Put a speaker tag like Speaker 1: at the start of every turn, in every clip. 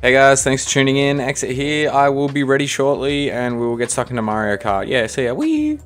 Speaker 1: Hey guys, thanks for tuning in. Exit here. I will be ready shortly and we will get stuck into Mario Kart. Yeah, see ya. Wee!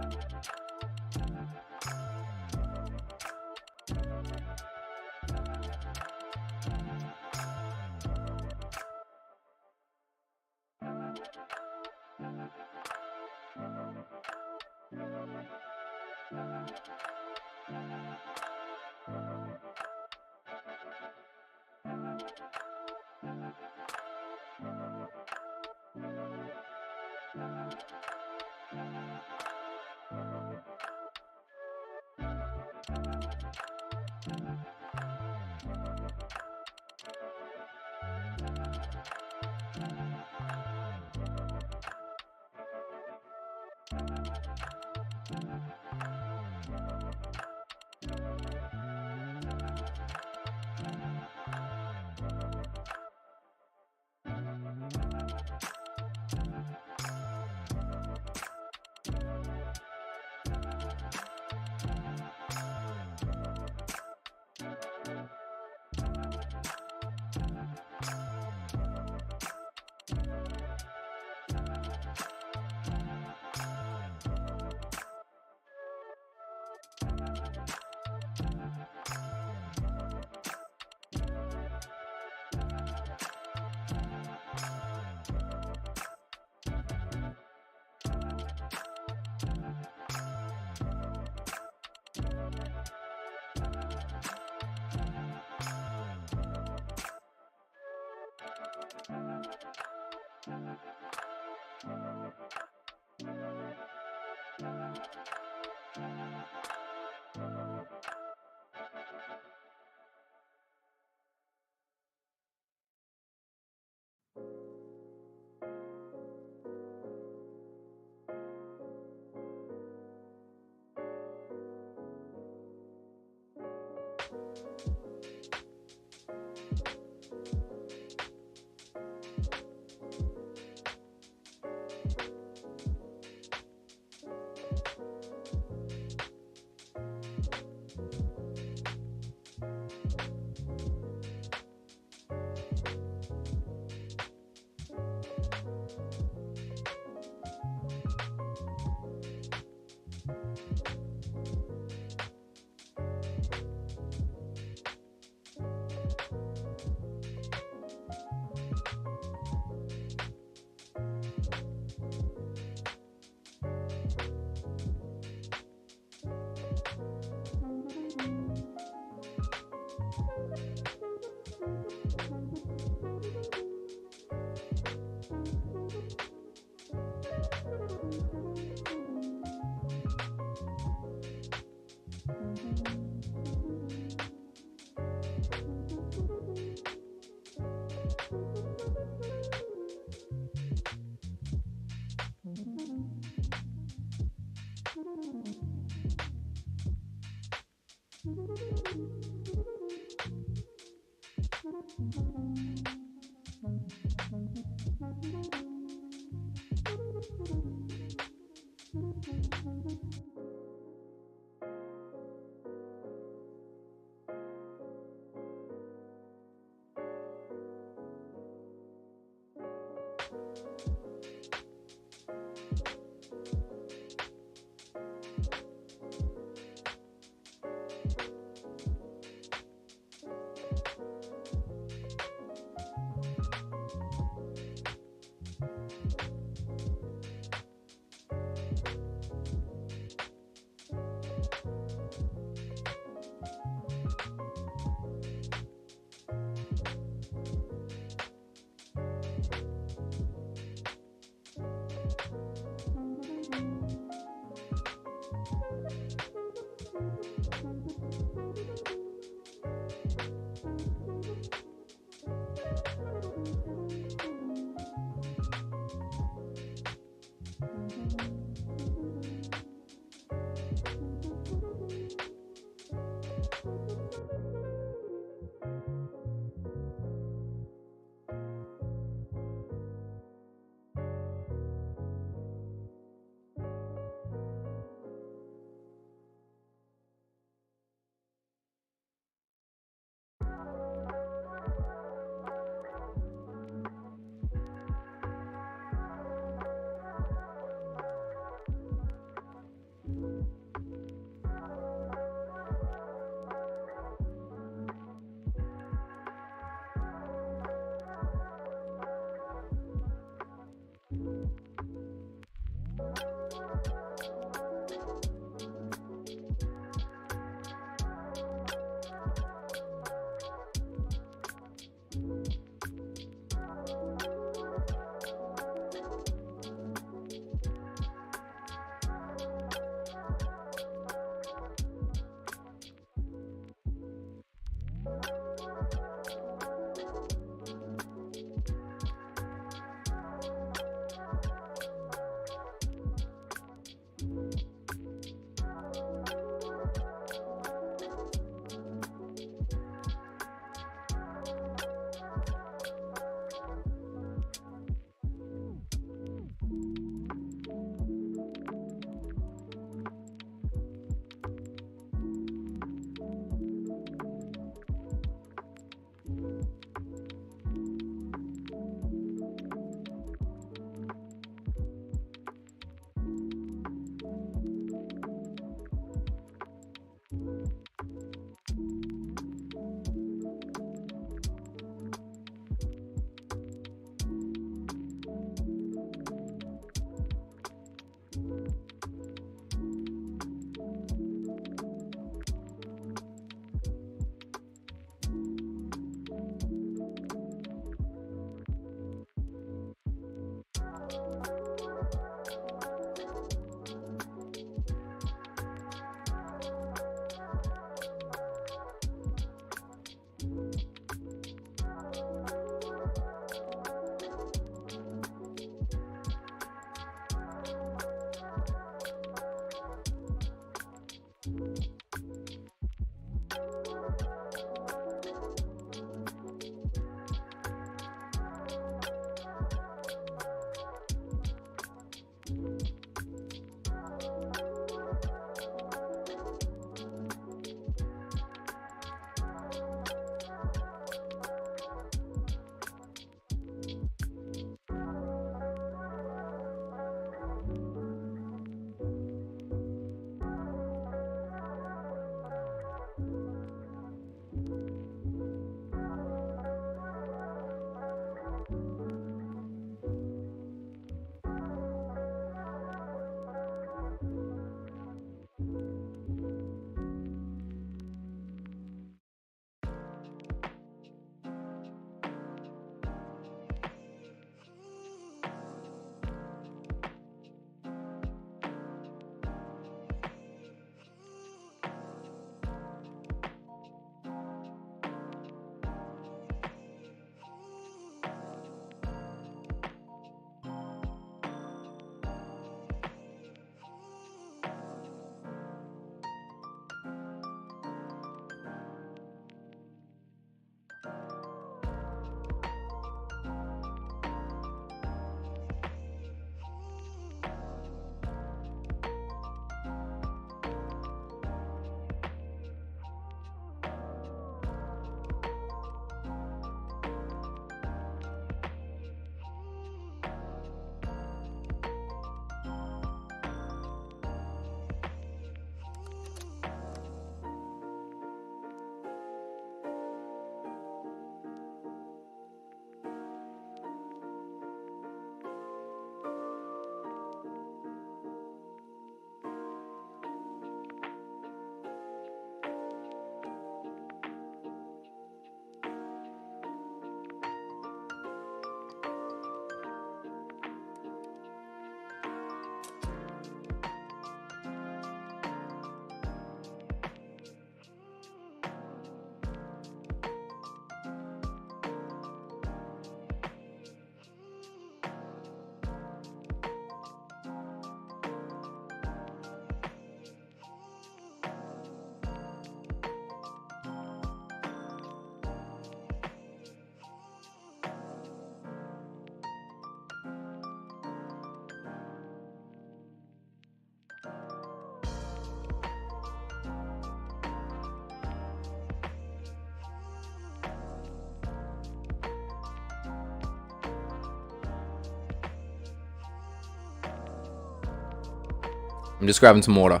Speaker 1: I'm just grabbing some water.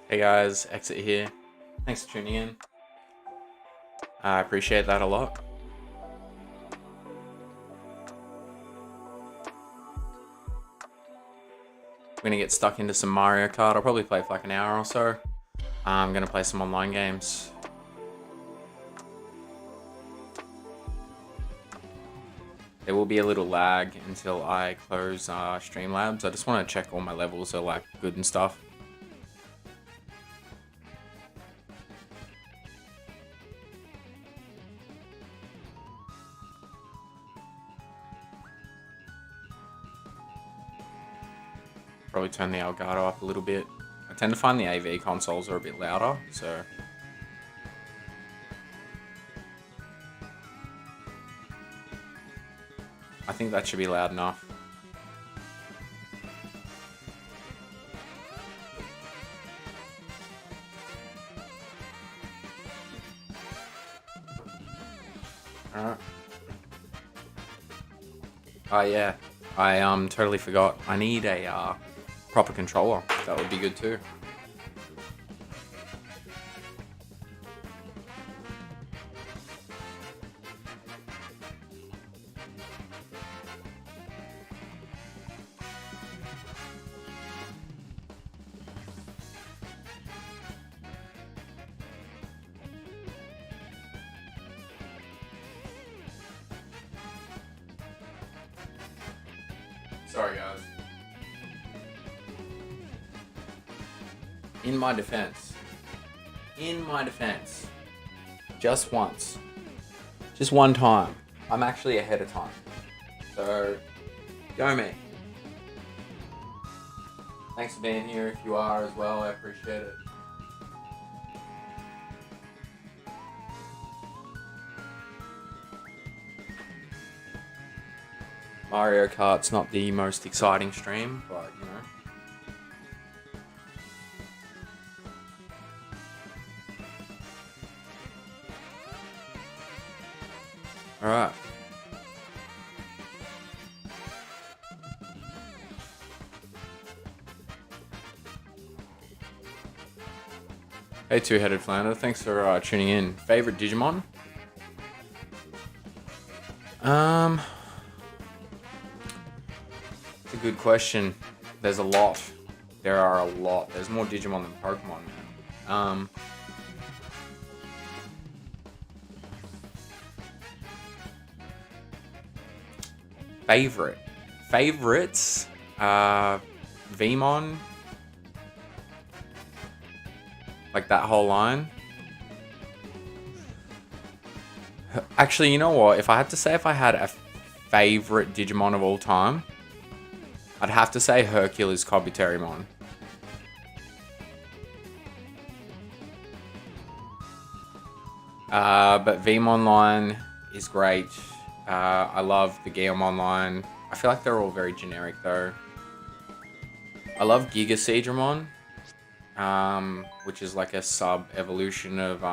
Speaker 1: Hey guys, Exit here. Thanks for tuning in. I appreciate that a lot. I'm gonna get stuck into some Mario Kart. I'll probably play for like an hour or so. I'm gonna play some online games. There will be a little lag until I close Streamlabs. I just want to check all my levels are like good and stuff. Probably turn the Elgato up a little bit. I tend to find the AV consoles are a bit louder, so... I think that should be loud enough. Alright. Oh yeah, I totally forgot. I need a proper controller. That would be good too. Sorry guys. In my defense, just once, just one time, I'm actually ahead of time. So, go me. Thanks for being here if you are as well, I appreciate it. Mario Kart's not the most exciting stream, but you know. Alright. Hey Two-Headed Flounder, thanks for tuning in. Favorite Digimon? It's a good question. There's a lot. There are a lot. There's more Digimon than Pokemon, man. Favorites, Vmon, like that whole line. Actually, you know what? If I had to say if I had a favorite Digimon of all time, I'd have to say Hercules Kabuterimon. But Vmon line is great. I love the Gaomon line. I feel like they're all very generic though. I love Giga Seedramon, which is like a sub-evolution of,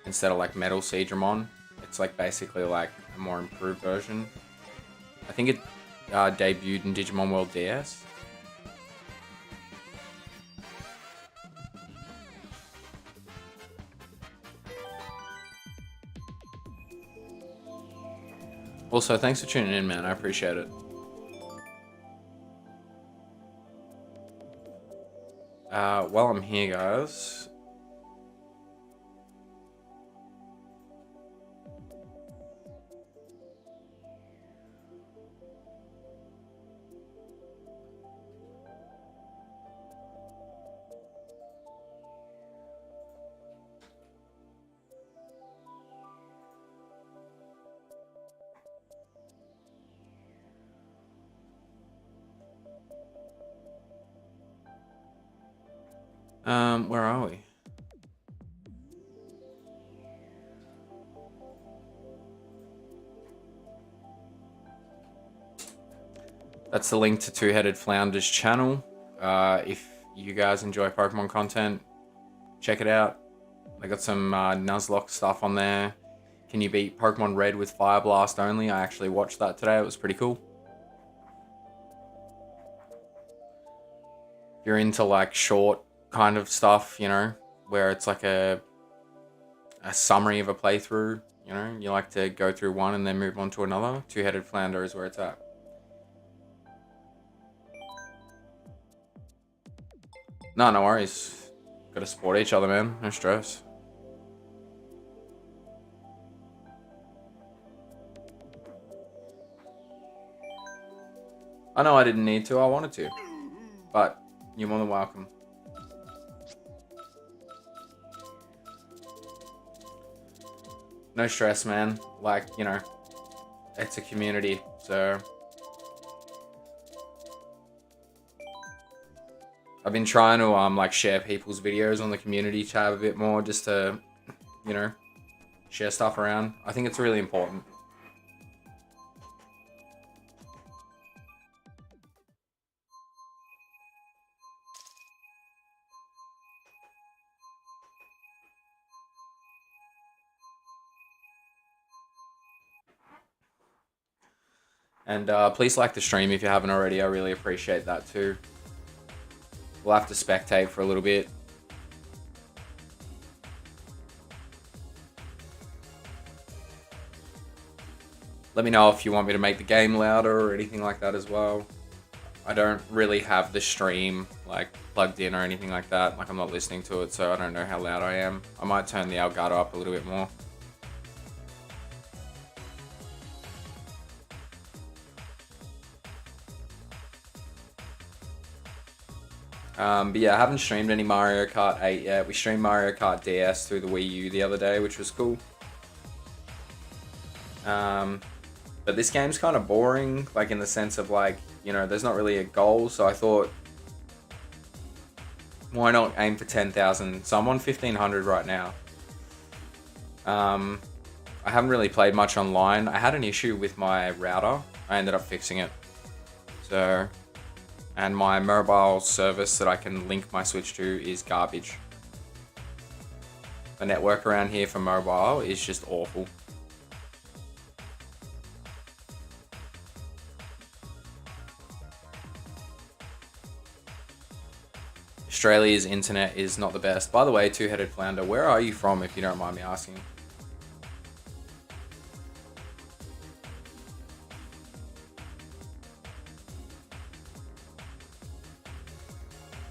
Speaker 1: instead of like Metal Seedramon, it's like basically like a more improved version. I think it debuted in Digimon World DS. Also, thanks for tuning in, man. I appreciate it. While I'm here, guys, where are we? That's the link to Two-Headed Flounder's channel. If you guys enjoy Pokemon content, check it out. I got some Nuzlocke stuff on there. Can you beat Pokemon Red with Fire Blast only? I actually watched that today. It was pretty cool. If you're into like short kind of stuff, you know, where it's like a summary of a playthrough, you know, you like to go through one and then move on to another, Two-Headed Flounder is where it's at. No worries. Gotta support each other, man. No stress. I know I didn't need to, I wanted to. But you're more than welcome. No stress, man. Like, you know, it's a community, so I've been trying to like share people's videos on the community tab a bit more, just to, you know, share stuff around. I think it's really important. And please like the stream if you haven't already. I really appreciate that too. We'll have to spectate for a little bit. Let me know if you want me to make the game louder or anything like that as well. I don't really have the stream like plugged in or anything like that. Like I'm not listening to it, so I don't know how loud I am. I might turn the Elgato up a little bit more. But yeah, I haven't streamed any Mario Kart 8 yet. We streamed Mario Kart DS through the Wii U the other day, which was cool. But this game's kind of boring, like in the sense of like, you know, there's not really a goal, so I thought, why not aim for 10,000? So I'm on 1,500 right now. I haven't really played much online. I had an issue with my router. I ended up fixing it. So, and my mobile service that I can link my Switch to is garbage. The network around here for mobile is just awful. Australia's internet is not the best. By the way, Two-Headed Flounder, where are you from, if you don't mind me asking?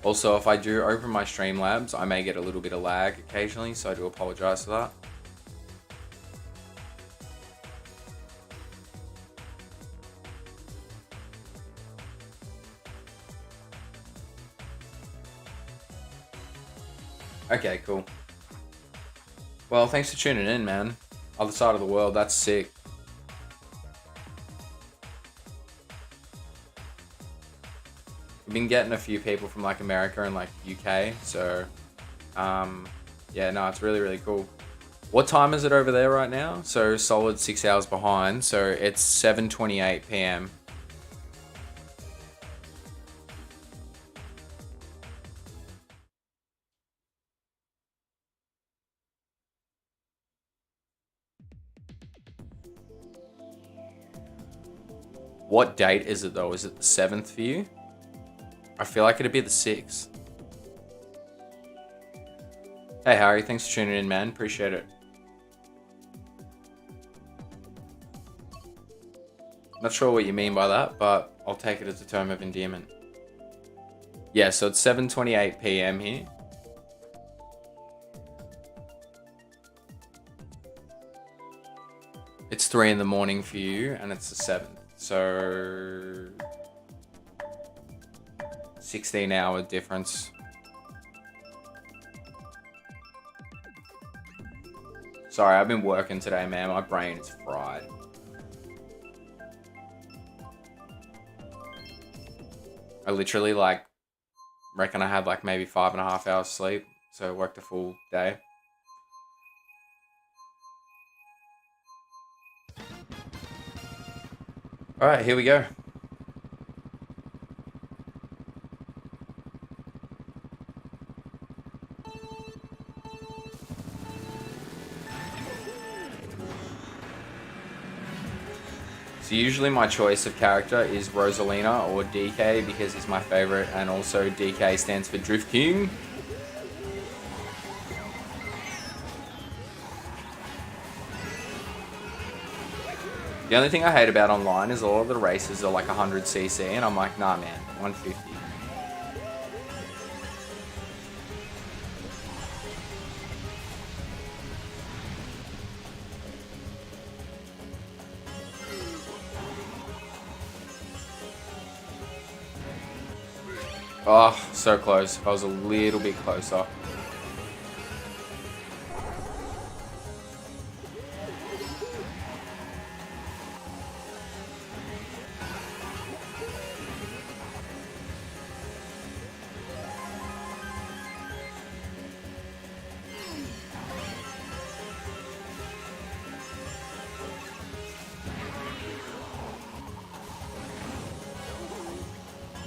Speaker 1: Also, if I do open my Streamlabs, I may get a little bit of lag occasionally, so I do apologize for that. Okay, cool. Well, thanks for tuning in, man. Other side of the world, that's sick. We've been getting a few people from like America and like UK, so yeah, no, it's really, really cool. What time is it over there right now? So solid 6 hours behind, so it's 7:28 p.m. What date is it though? Is it the 7th for you? I feel like it'd be the 6th. Hey Harry, thanks for tuning in, man. Appreciate it. Not sure what you mean by that, but I'll take it as a term of endearment. Yeah, so it's 7:28 p.m. here. It's 3 in the morning for you, and it's the 7th. So 16-hour difference. Sorry, I've been working today, man. My brain is fried. I literally reckon I had like maybe 5.5 hours sleep, so I worked a full day. All right, here we go. So usually my choice of character is Rosalina or DK because he's my favorite, and also DK stands for Drift King. The only thing I hate about online is all of the races are like 100cc, and I'm like, nah, man, 150. Oh, so close. If I was a little bit closer.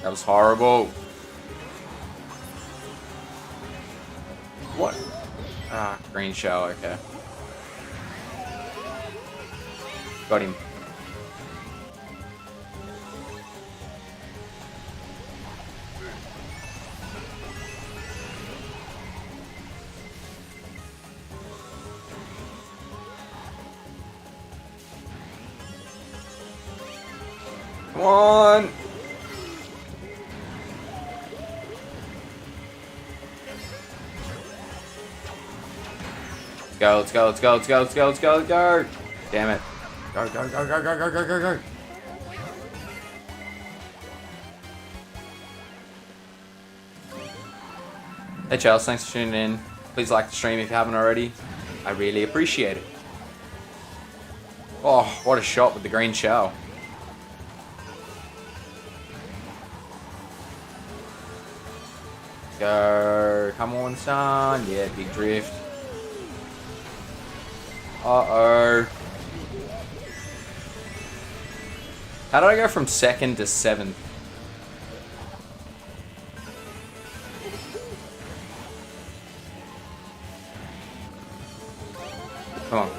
Speaker 1: That was horrible. What? Ah, green shell, okay. Got him. Come on! Let's go, let's go, let's go, let's go, let's go, let's go! Damn it. Go, go, go, go, go, go, go, go, go! Hey Charles, thanks for tuning in. Please like the stream if you haven't already. I really appreciate it. Oh, what a shot with the green shell. Go. Come on, son. Yeah, big drift. Uh-oh. How did I go from 2nd to 7th? Come on.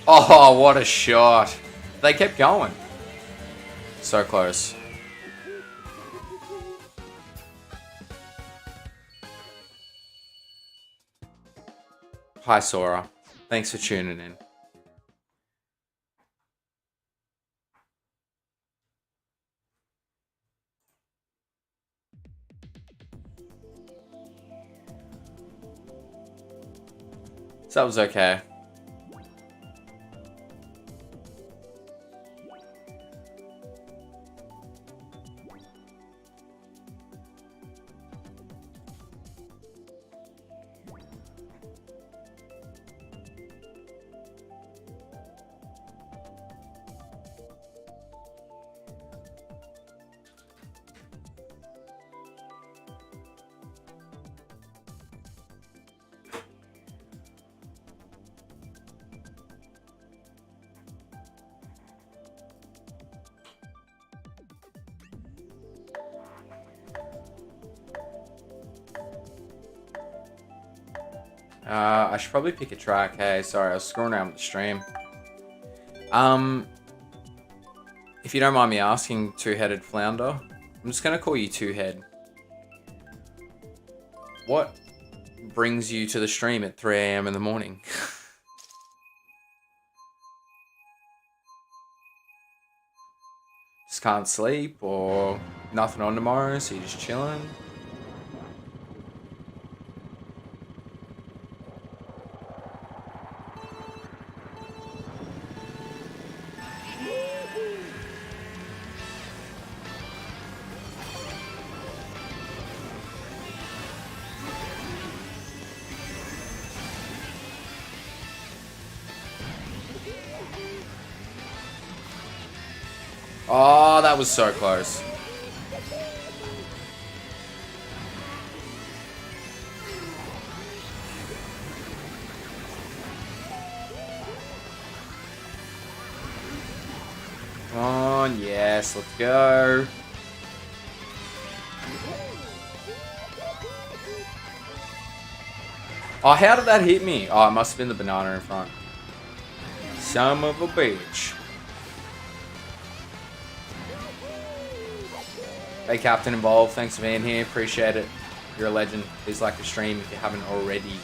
Speaker 1: Oh, what a shot. They kept going. So close. Hi, Sora. Thanks for tuning in. So that was okay. I should probably pick a track. Hey, sorry, I was screwing around with the stream. Um, if you don't mind me asking, two-headed flounder, I'm just gonna call you two-head. What brings you to the stream at 3 a.m. in the morning? Just can't sleep, or nothing on tomorrow, so you're just chilling? Oh, that was so close. Come on, yes, let's go. Oh, how did that hit me? Oh, it must have been the banana in front. Son of a bitch. Hey, Captain Involved, thanks for being here. Appreciate it. You're a legend. Please like the stream if you haven't already.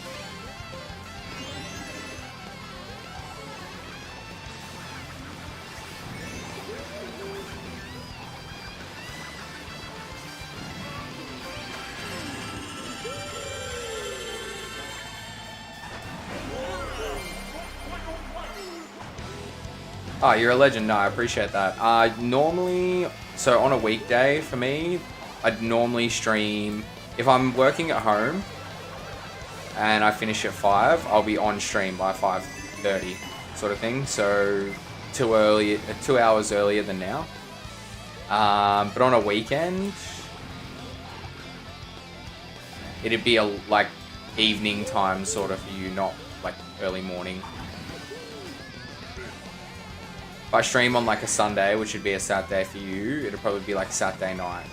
Speaker 1: Oh, you're a legend. No, I appreciate that. Normally, so on a weekday for me, I'd normally stream. If I'm working at home and I finish at 5, I'll be on stream by 5:30 sort of thing. So 2 hours earlier than now. But on a weekend, it'd be like evening time sort of for you, not like early morning. If I stream on like a Sunday, which would be a Saturday for you, it'll probably be like Saturday night.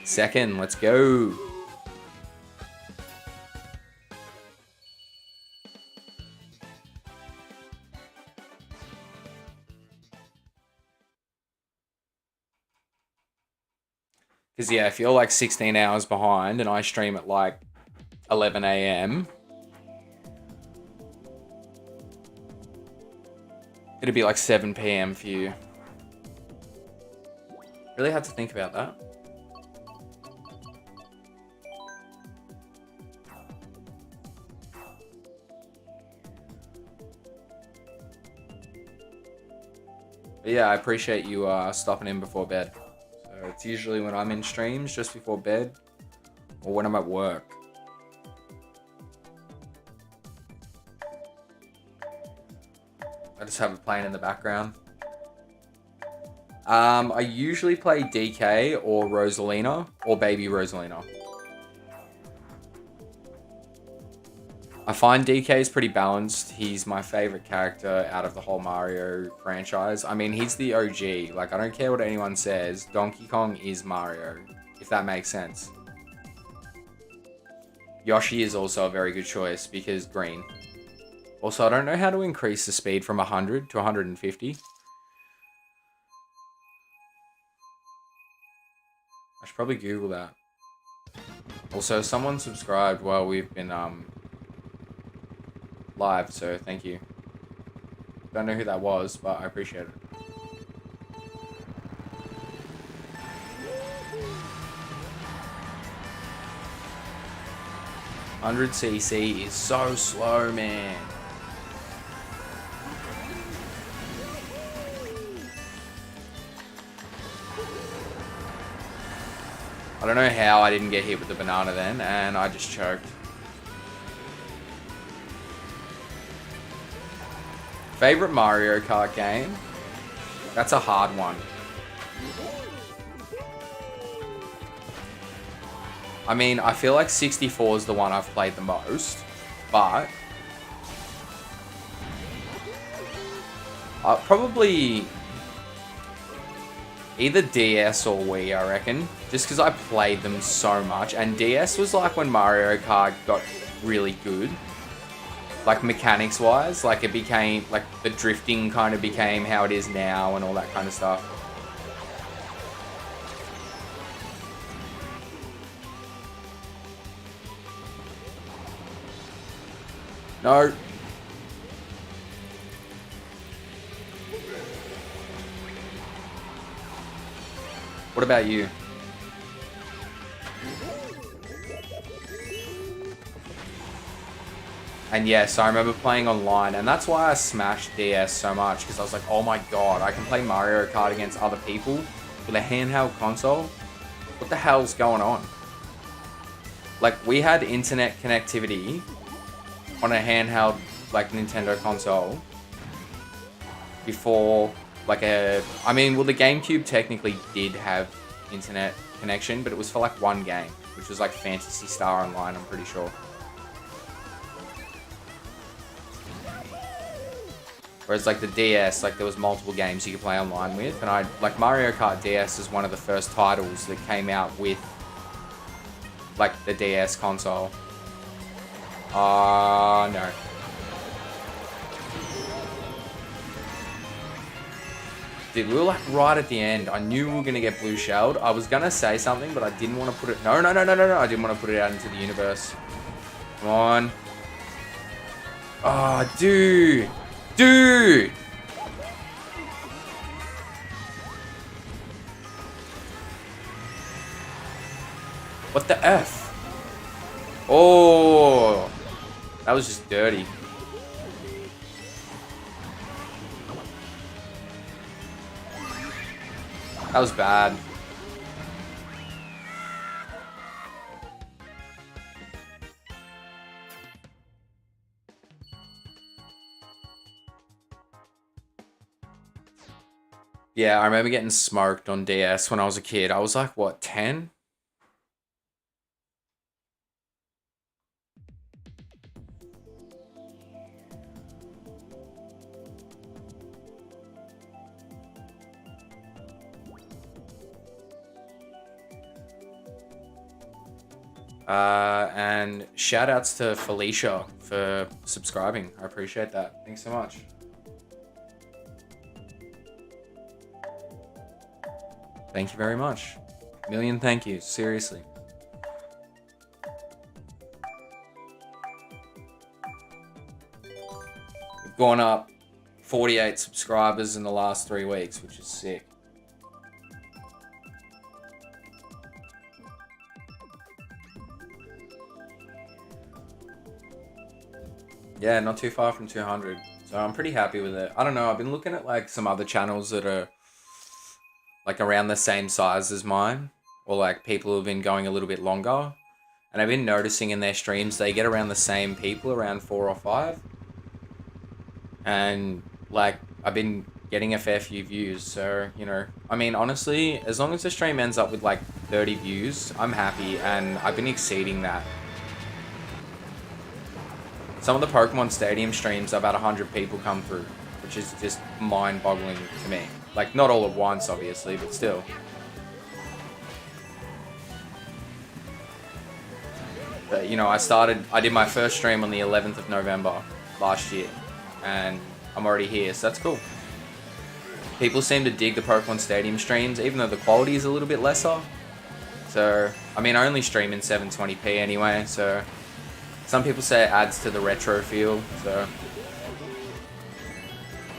Speaker 1: Second, let's go. Because yeah, if you're like 16 hours behind and I stream at like 11 a.m. it'd be like 7 p.m. for you. Really had to think about that. But yeah, I appreciate you stopping in before bed. So it's usually when I'm in streams, just before bed, or when I'm at work. I just have it playing in the background. I usually play DK or Rosalina or Baby Rosalina. I find DK is pretty balanced. He's my favorite character out of the whole Mario franchise. I mean, he's the OG. Like, I don't care what anyone says. Donkey Kong is Mario, if that makes sense. Yoshi is also a very good choice because green. Also, I don't know how to increase the speed from 100 to 150. I should probably Google that. Also, someone subscribed while we've been live, so thank you. Don't know who that was, but I appreciate it. $100cc is so slow, man. I don't know how I didn't get hit with the banana then, and I just choked. Favorite Mario Kart game? That's a hard one. I mean, I feel like 64 is the one I've played the most, but probably Either DS or Wii, I reckon. Just because I played them so much. And DS was like when Mario Kart got really good. Like mechanics-wise. Like it became, like the drifting kind of became how it is now and all that kind of stuff. No. What about you? And yes, I remember playing online, and that's why I smashed DS so much, because I was like, oh my god, I can play Mario Kart against other people with a handheld console? What the hell's going on? Like, we had internet connectivity on a handheld, like, Nintendo console before, like, I mean, well, the GameCube technically did have internet connection, but it was for, like, one game, which was, like, Phantasy Star Online, I'm pretty sure. Whereas, like, the DS, like, there was multiple games you could play online with. And like, Mario Kart DS is one of the first titles that came out with, like, the DS console. No. Dude, we were, like, right at the end. I knew we were going to get blue shelled. I was going to say something, but I didn't want to put it... No. I didn't want to put it out into the universe. Come on. Oh, dude. Dude! What the F? Oh! That was just dirty. That was bad. Yeah, I remember getting smoked on DS when I was a kid. I was like, what, 10? And shout outs to Felicia for subscribing. I appreciate that. Thanks so much. Thank you very much. Million thank yous, seriously. We've gone up 48 subscribers in the last 3 weeks, which is sick. Yeah, not too far from 200. So I'm pretty happy with it. I don't know, I've been looking at like some other channels that are like around the same size as mine, or like people who've been going a little bit longer, and I've been noticing in their streams they get around the same people, around 4 or 5, and like I've been getting a fair few views. So, you know, I mean, honestly, as long as the stream ends up with like 30 views, I'm happy, and I've been exceeding that. Some of the Pokemon Stadium streams, I've had 100 people come through, which is just mind-boggling to me. Like, not all at once, obviously, but still. But, you know, I did my first stream on the 11th of November last year, and I'm already here, so that's cool. People seem to dig the Pokemon Stadium streams, even though the quality is a little bit lesser. So, I mean, I only stream in 720p anyway, so some people say it adds to the retro feel, so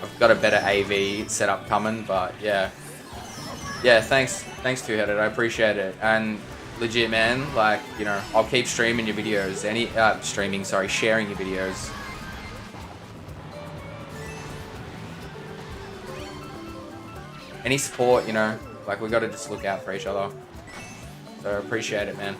Speaker 1: I've got a better AV setup coming, but yeah. Yeah, thanks Two-Headed, I appreciate it. And legit, man, like, you know, I'll keep streaming your videos, sharing your videos. Any support, you know, like, we gotta just look out for each other. So I appreciate it, man.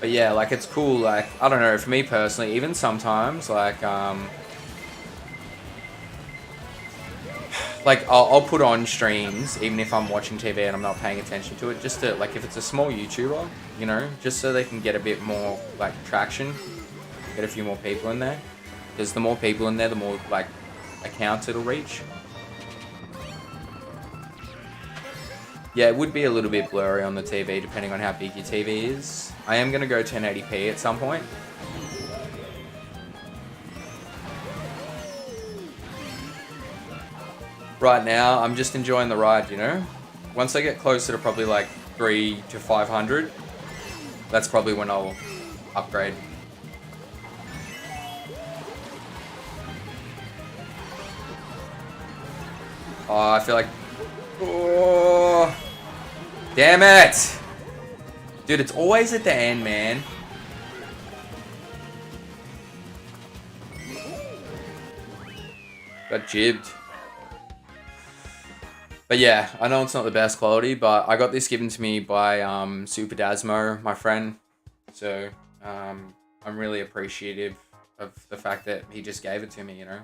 Speaker 1: But yeah, like, it's cool, like, I don't know, for me personally, even sometimes, like Like, I'll put on streams, even if I'm watching TV and I'm not paying attention to it, just to, like, if it's a small YouTuber, you know, just so they can get a bit more, like, traction, get a few more people in there. Because the more people in there, the more, like, accounts it'll reach. Yeah, it would be a little bit blurry on the TV, depending on how big your TV is. I am going to go 1080p at some point. Right now, I'm just enjoying the ride, you know? Once I get closer to probably like 3 to 500, that's probably when I'll upgrade. Oh, I feel like... Oh, damn it! Dude, it's always at the end, man. Got jibbed. But yeah, I know it's not the best quality, but I got this given to me by Super Dasmo, my friend. So I'm really appreciative of the fact that he just gave it to me, you know?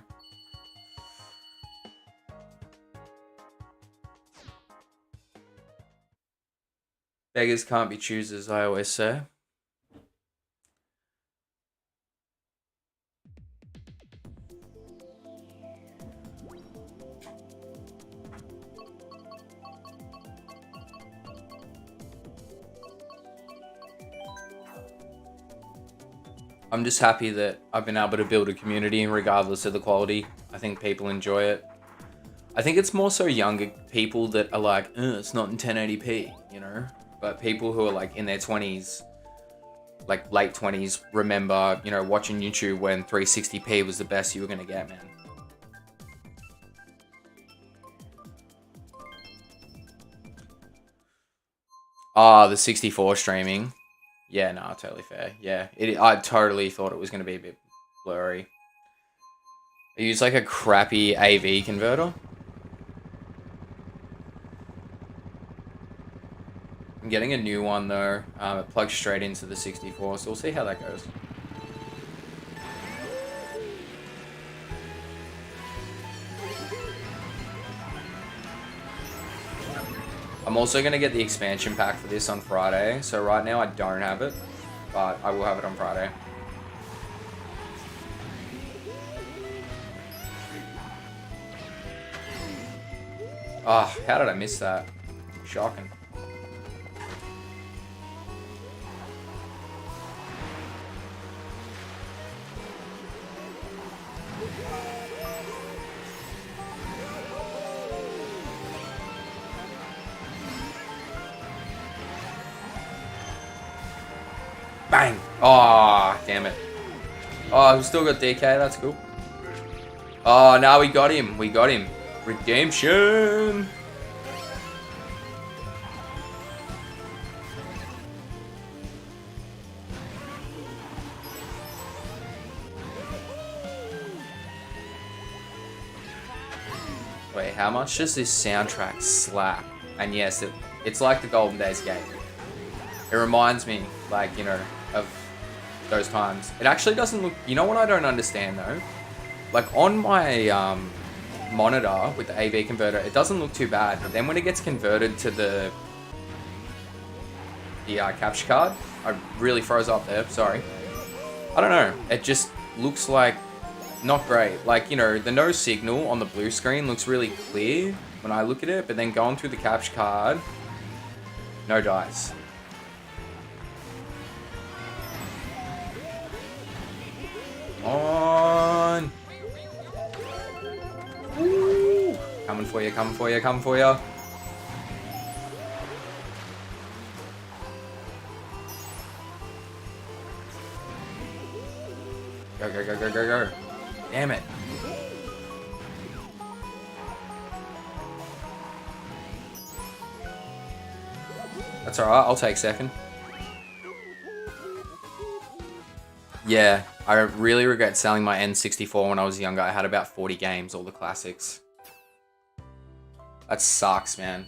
Speaker 1: Beggars can't be choosers, I always say. I'm just happy that I've been able to build a community regardless of the quality. I think people enjoy it. I think it's more so younger people that are like, it's not in 1080p, you know? But people who are like in their 20s, like late 20s, remember, you know, watching YouTube when 360p was the best you were going to get, man. Ah, the 64 streaming. Yeah, no, totally fair. Yeah, I totally thought it was going to be a bit blurry. I use like a crappy AV converter. I'm getting a new one though. It plugs straight into the 64, so we'll see how that goes. I'm also going to get the expansion pack for this on Friday. So right now I don't have it, but I will have it on Friday. Oh, how did I miss that? Shocking. Bang! Oh, damn it. Oh, we still got DK, that's cool. Oh, no, we got him. We got him. Redemption! Wait, how much does this soundtrack slap? And yes, it's like the Golden Days game. It reminds me, like, you know, of those times. It actually doesn't look... You know what I don't understand, though? Like, on my monitor with the AV converter, it doesn't look too bad. But then when it gets converted to the capture card, I really froze up there, sorry. I don't know. It just looks like not great. Like, you know, the no signal on the blue screen looks really clear when I look at it, but then going through the capture card, no dice. On. Woo. Coming for you, coming for you, coming for you. Go, go, go, go, go, go. Damn it. That's alright, I'll take second. Yeah, I really regret selling my N64 when I was younger. I had about 40 games, all the classics. That sucks, man.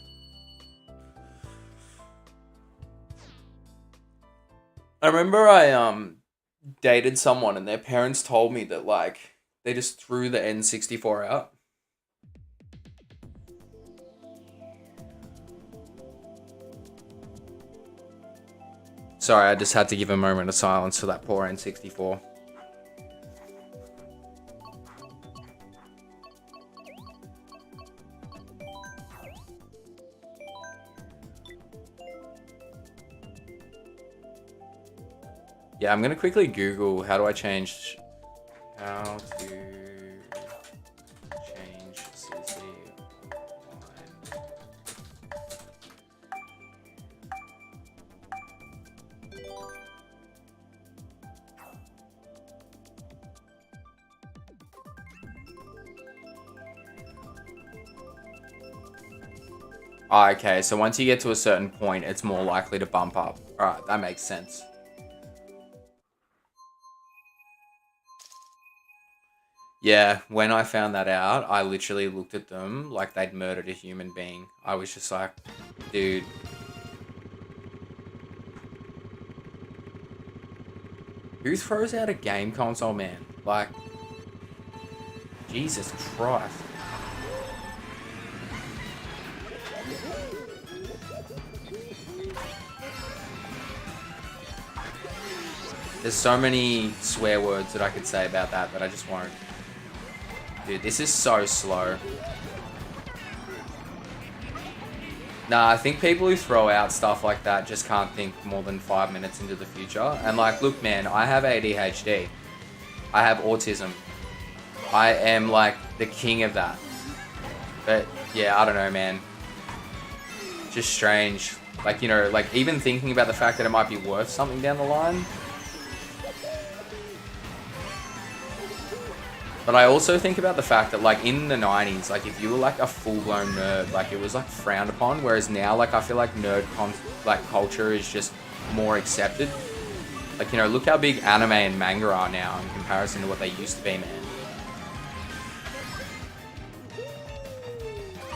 Speaker 1: I remember I dated someone and their parents told me that, like, they just threw the N64 out. Sorry, I just had to give a moment of silence for that poor N64. Yeah, I'm gonna quickly Google how to change CC line. Oh, okay, so once you get to a certain point, it's more likely to bump up. Alright, that makes sense. Yeah, when I found that out, I literally looked at them like they'd murdered a human being. I was just like, dude. Who throws out a game console, man? Like, Jesus Christ. There's so many swear words that I could say about that, but I just won't. Dude, this is so slow. Nah, I think people who throw out stuff like that just can't think more than 5 minutes into the future. And like, look, man, I have ADHD. I have autism. I am like the king of that. But yeah, I don't know, man. Just strange. Like, you know, like even thinking about the fact that it might be worth something down the line. But I also think about the fact that, like, in the 90s, like, if you were, like, a full-blown nerd, like, it was, like, frowned upon. Whereas now, like, I feel like culture is just more accepted. Like, you know, look how big anime and manga are now in comparison to what they used to be, man.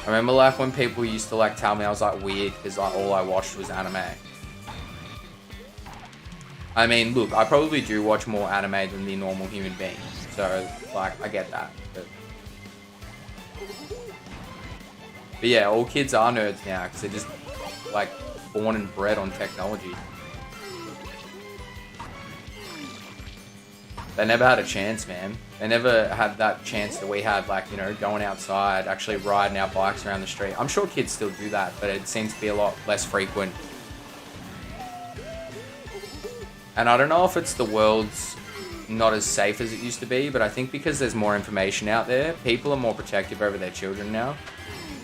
Speaker 1: I remember, like, when people used to, like, tell me I was, like, weird because, like, all I watched was anime. I mean, look, I probably do watch more anime than the normal human being. So, like, I get that. But yeah, all kids are nerds now because they're just, like, born and bred on technology. They never had a chance, man. They never had that chance that we had, like, you know, going outside, actually riding our bikes around the street. I'm sure kids still do that, but it seems to be a lot less frequent. And I don't know if it's the world's not as safe as it used to be, but I think because there's more information out there, people are more protective over their children now.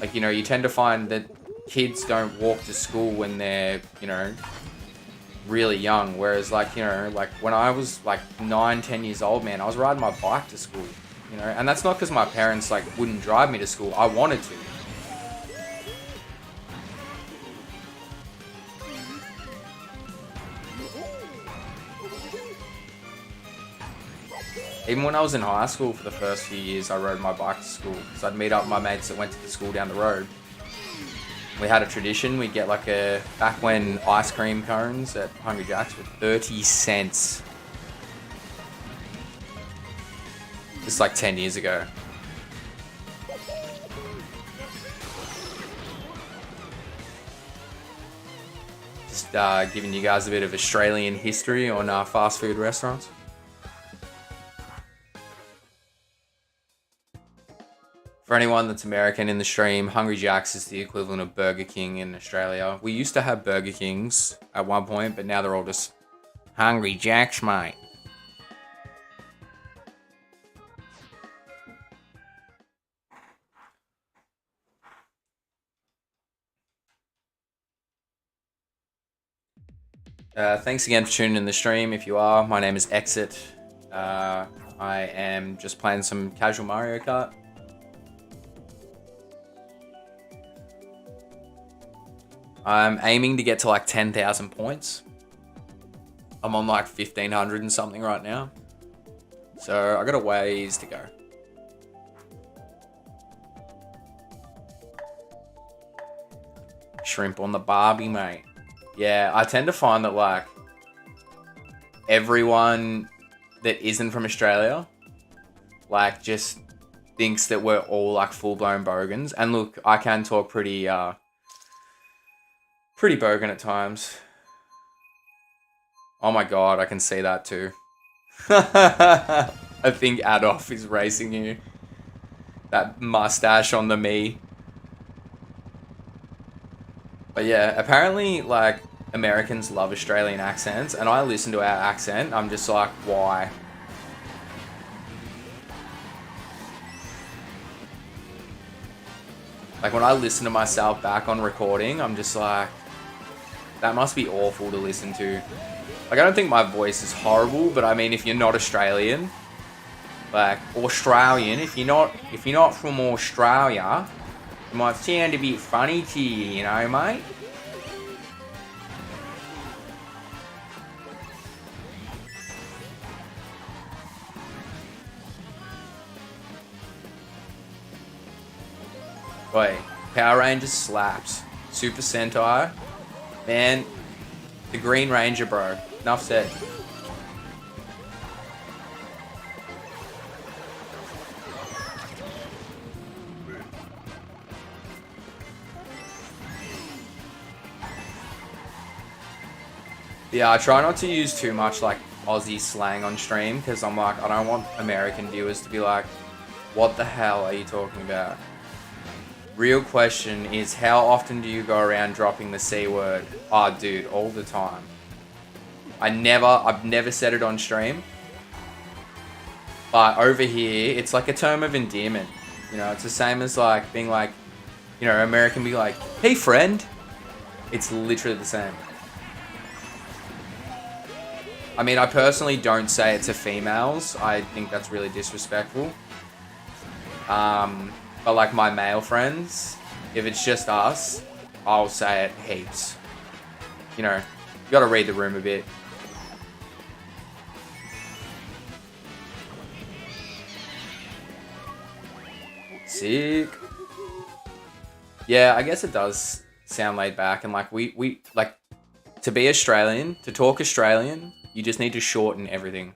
Speaker 1: Like, you know, you tend to find that kids don't walk to school when they're, you know, really young. Whereas, like, you know, like when I was like 9, 10 years old, man, I was riding my bike to school, you know, and that's not because my parents like wouldn't drive me to school. I wanted to. Even when I was in high school for the first few years, I rode my bike to school because I'd meet up with my mates that went to the school down the road. We had a tradition. We'd get like back when ice cream cones at Hungry Jack's were 30 cents. Just like 10 years ago. Just giving you guys a bit of Australian history on fast food restaurants. For anyone that's American in the stream, Hungry Jack's is the equivalent of Burger King in Australia. We used to have Burger Kings at one point, but now they're all just Hungry Jack's, mate. Thanks again for tuning in the stream. If you are, my name is Exit. I am just playing some casual Mario Kart. I'm aiming to get to like 10,000 points. I'm on like 1,500 and something right now. So I got a ways to go. Shrimp on the Barbie, mate. Yeah, I tend to find that like everyone that isn't from Australia like just thinks that we're all like full-blown bogans. And look, I can talk pretty bogan at times. Oh my god, I can see that too. I think Adolf is racing you. That mustache on the me. But yeah, apparently, like, Americans love Australian accents, and I listen to our accent, I'm just like, why? Like, when I listen to myself back on recording, I'm just like, that must be awful to listen to. Like, I don't think my voice is horrible, but I mean, if you're not Australian, like, Australian, if you're not from Australia, it might sound a bit funny to you, you know, mate? Wait, Power Rangers slaps. Super Sentai. Man, the Green Ranger, bro. Enough said. Yeah, I try not to use too much like Aussie slang on stream because I'm like, I don't want American viewers to be like, what the hell are you talking about? Real question is, how often do you go around dropping the C word? Oh, dude, all the time. I've never said it on stream. But over here, it's like a term of endearment. You know, it's the same as like being like, you know, American be like, hey friend. It's literally the same. I mean, I personally don't say it to females. I think that's really disrespectful. But like my male friends, if it's just us, I'll say it heaps. You know, you gotta read the room a bit. Sick. Yeah, I guess it does sound laid back, and like we like to be Australian, to talk Australian, you just need to shorten everything.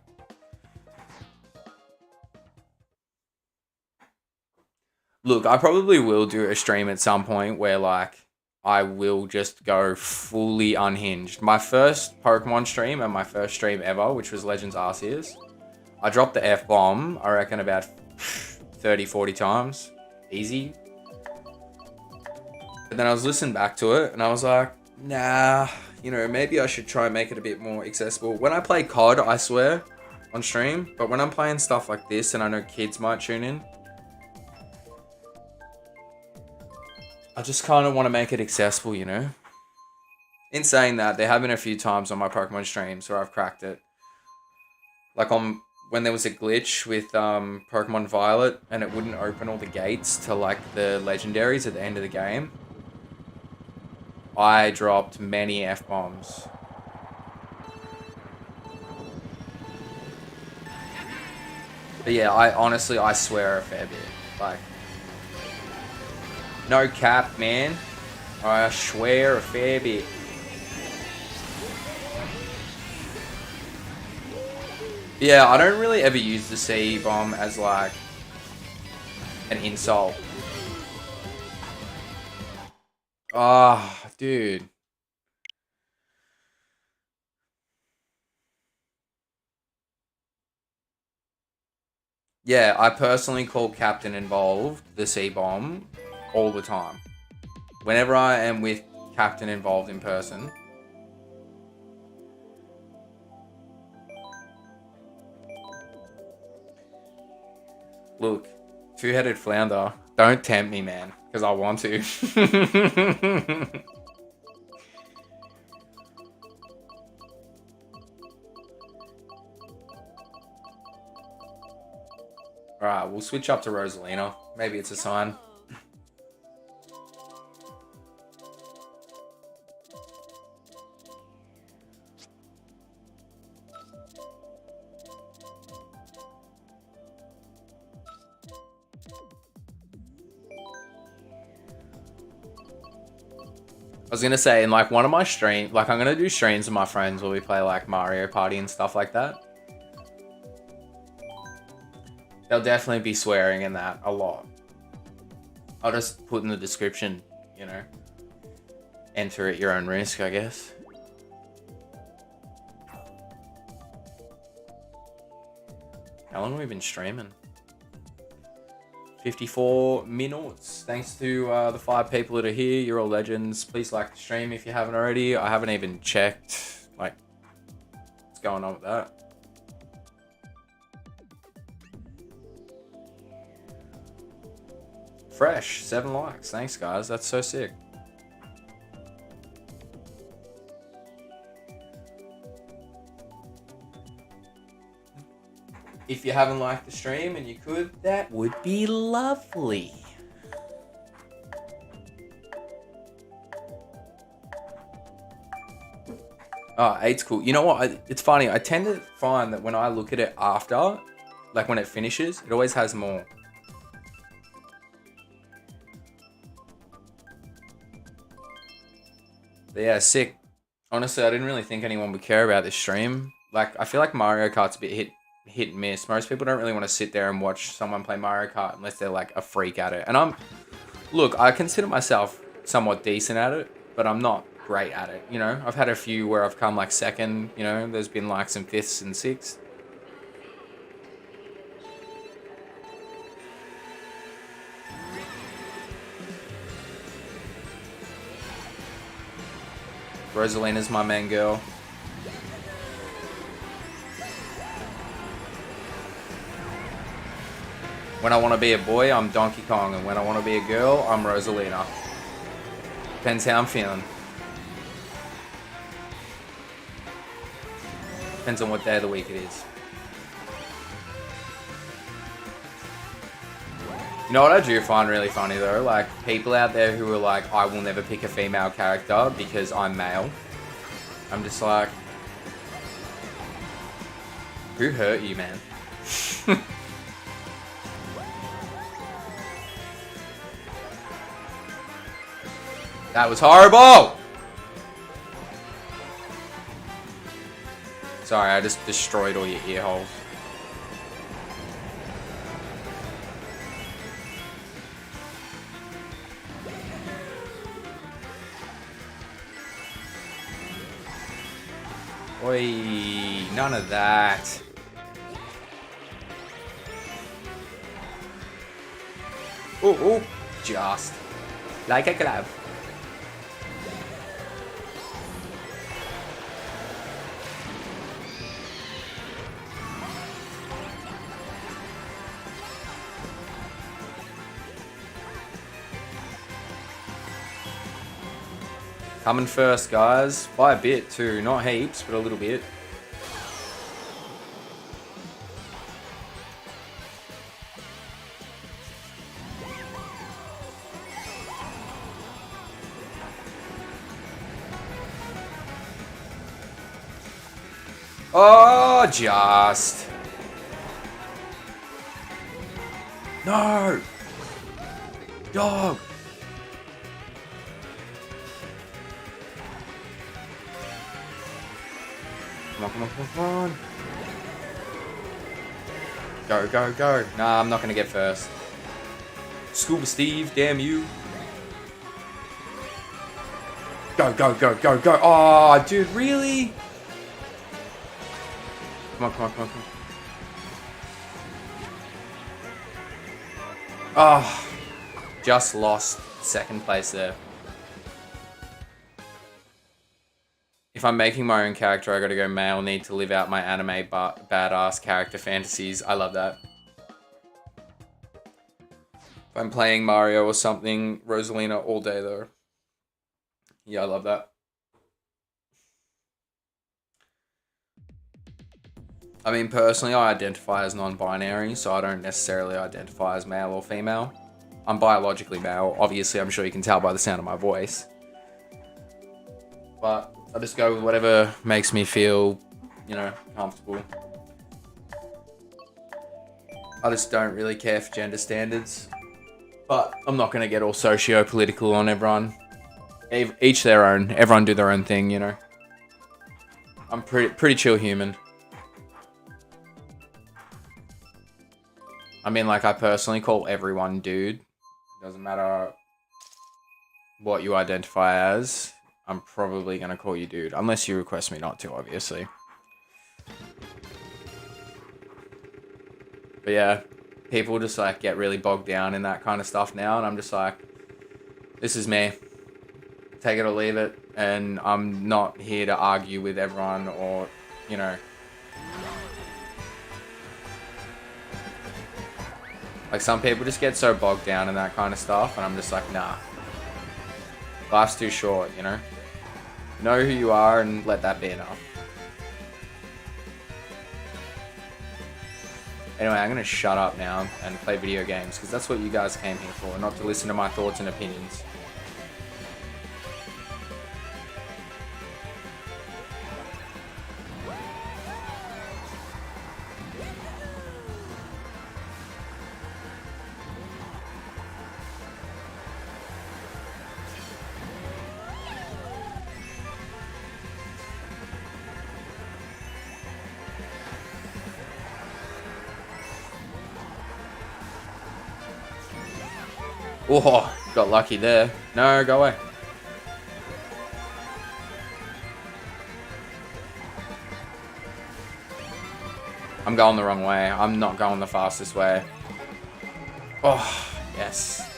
Speaker 1: Look, I probably will do a stream at some point where like I will just go fully unhinged. My first Pokemon stream and my first stream ever, which was Legends Arceus, I dropped the F-bomb, I reckon about 30, 40 times. Easy. But then I was listening back to it and I was like, nah, you know, maybe I should try and make it a bit more accessible. When I play COD, I swear, on stream, but when I'm playing stuff like this and I know kids might tune in, I just kind of want to make it accessible, you know? In saying that, there have been a few times on my Pokemon streams where I've cracked it. Like when there was a glitch with Pokemon Violet and it wouldn't open all the gates to like the legendaries at the end of the game. I dropped many F-bombs. But yeah, I swear a fair bit. Like, no cap, man. I swear a fair bit. Yeah, I don't really ever use the C-bomb as like an insult. Ah, oh, dude. Yeah, I personally call Captain Involved the C-bomb all the time. Whenever I am with Captain Involved in person. Look, two-headed flounder. Don't tempt me, man, because I want to. Alright, we'll switch up to Rosalina. Maybe it's a sign. I was gonna say, in like one of my streams, like I'm gonna do streams with my friends where we play like Mario Party and stuff like that. They'll definitely be swearing in that a lot. I'll just put in the description, you know. Enter at your own risk, I guess. How long have we been streaming? 54 minutes. Thanks to the 5 people that are here. You're all legends. Please like the stream if you haven't already. I haven't even checked, like, what's going on with that. Fresh, 7 likes. Thanks, guys. That's so sick. If you haven't liked the stream and you could, that would be lovely. Oh, 8's cool. You know what? It's funny. I tend to find that when I look at it after, like when it finishes, it always has more. But yeah, sick. Honestly, I didn't really think anyone would care about this stream. Like, I feel like Mario Kart's a bit hit and miss. Most people don't really want to sit there and watch someone play Mario Kart unless they're like a freak at it. And look, I consider myself somewhat decent at it, but I'm not great at it. You know, I've had a few where I've come like second. You know, there's been like some 5ths and 6th. Rosalina's my main girl. When I want to be a boy, I'm Donkey Kong, and when I want to be a girl, I'm Rosalina. Depends how I'm feeling. Depends on what day of the week it is. You know what I do find really funny though? Like, people out there who are like, I will never pick a female character because I'm male. I'm just like, who hurt you, man? That was horrible! Sorry, I just destroyed all your ear holes. Oi, none of that. Oh, just like a glove. Coming first, guys. By a bit, too. Not heaps, but a little bit. Oh, just. No! Dog! Come on. Go. Nah, I'm not gonna get first. Scuba Steve, damn you. Go. Oh, dude, really? Come on. Oh, just lost second place there. If I'm making my own character, I gotta go male, need to live out my anime badass character fantasies. I love that. If I'm playing Mario or something, Rosalina all day though. Yeah, I love that. I mean, personally, I identify as non-binary, so I don't necessarily identify as male or female. I'm biologically male. Obviously, I'm sure you can tell by the sound of my voice. But I just go with whatever makes me feel, you know, comfortable. I just don't really care for gender standards. But I'm not going to get all socio-political on everyone. Each their own. Everyone do their own thing, you know. I'm pretty chill human. I mean, like, I personally call everyone dude. Doesn't matter what you identify as. I'm probably going to call you dude. Unless you request me not to, obviously. But yeah, people just like get really bogged down in that kind of stuff now, and I'm just like, this is me. Take it or leave it, and I'm not here to argue with everyone or, you know. Like, some people just get so bogged down in that kind of stuff, and I'm just like, nah. Life's too short, you know? Know who you are and let that be enough. Anyway, I'm going to shut up now and play video games, because that's what you guys came here for, not to listen to my thoughts and opinions. Oh, got lucky there. No, go away. I'm going the wrong way. I'm not going the fastest way. Oh, yes.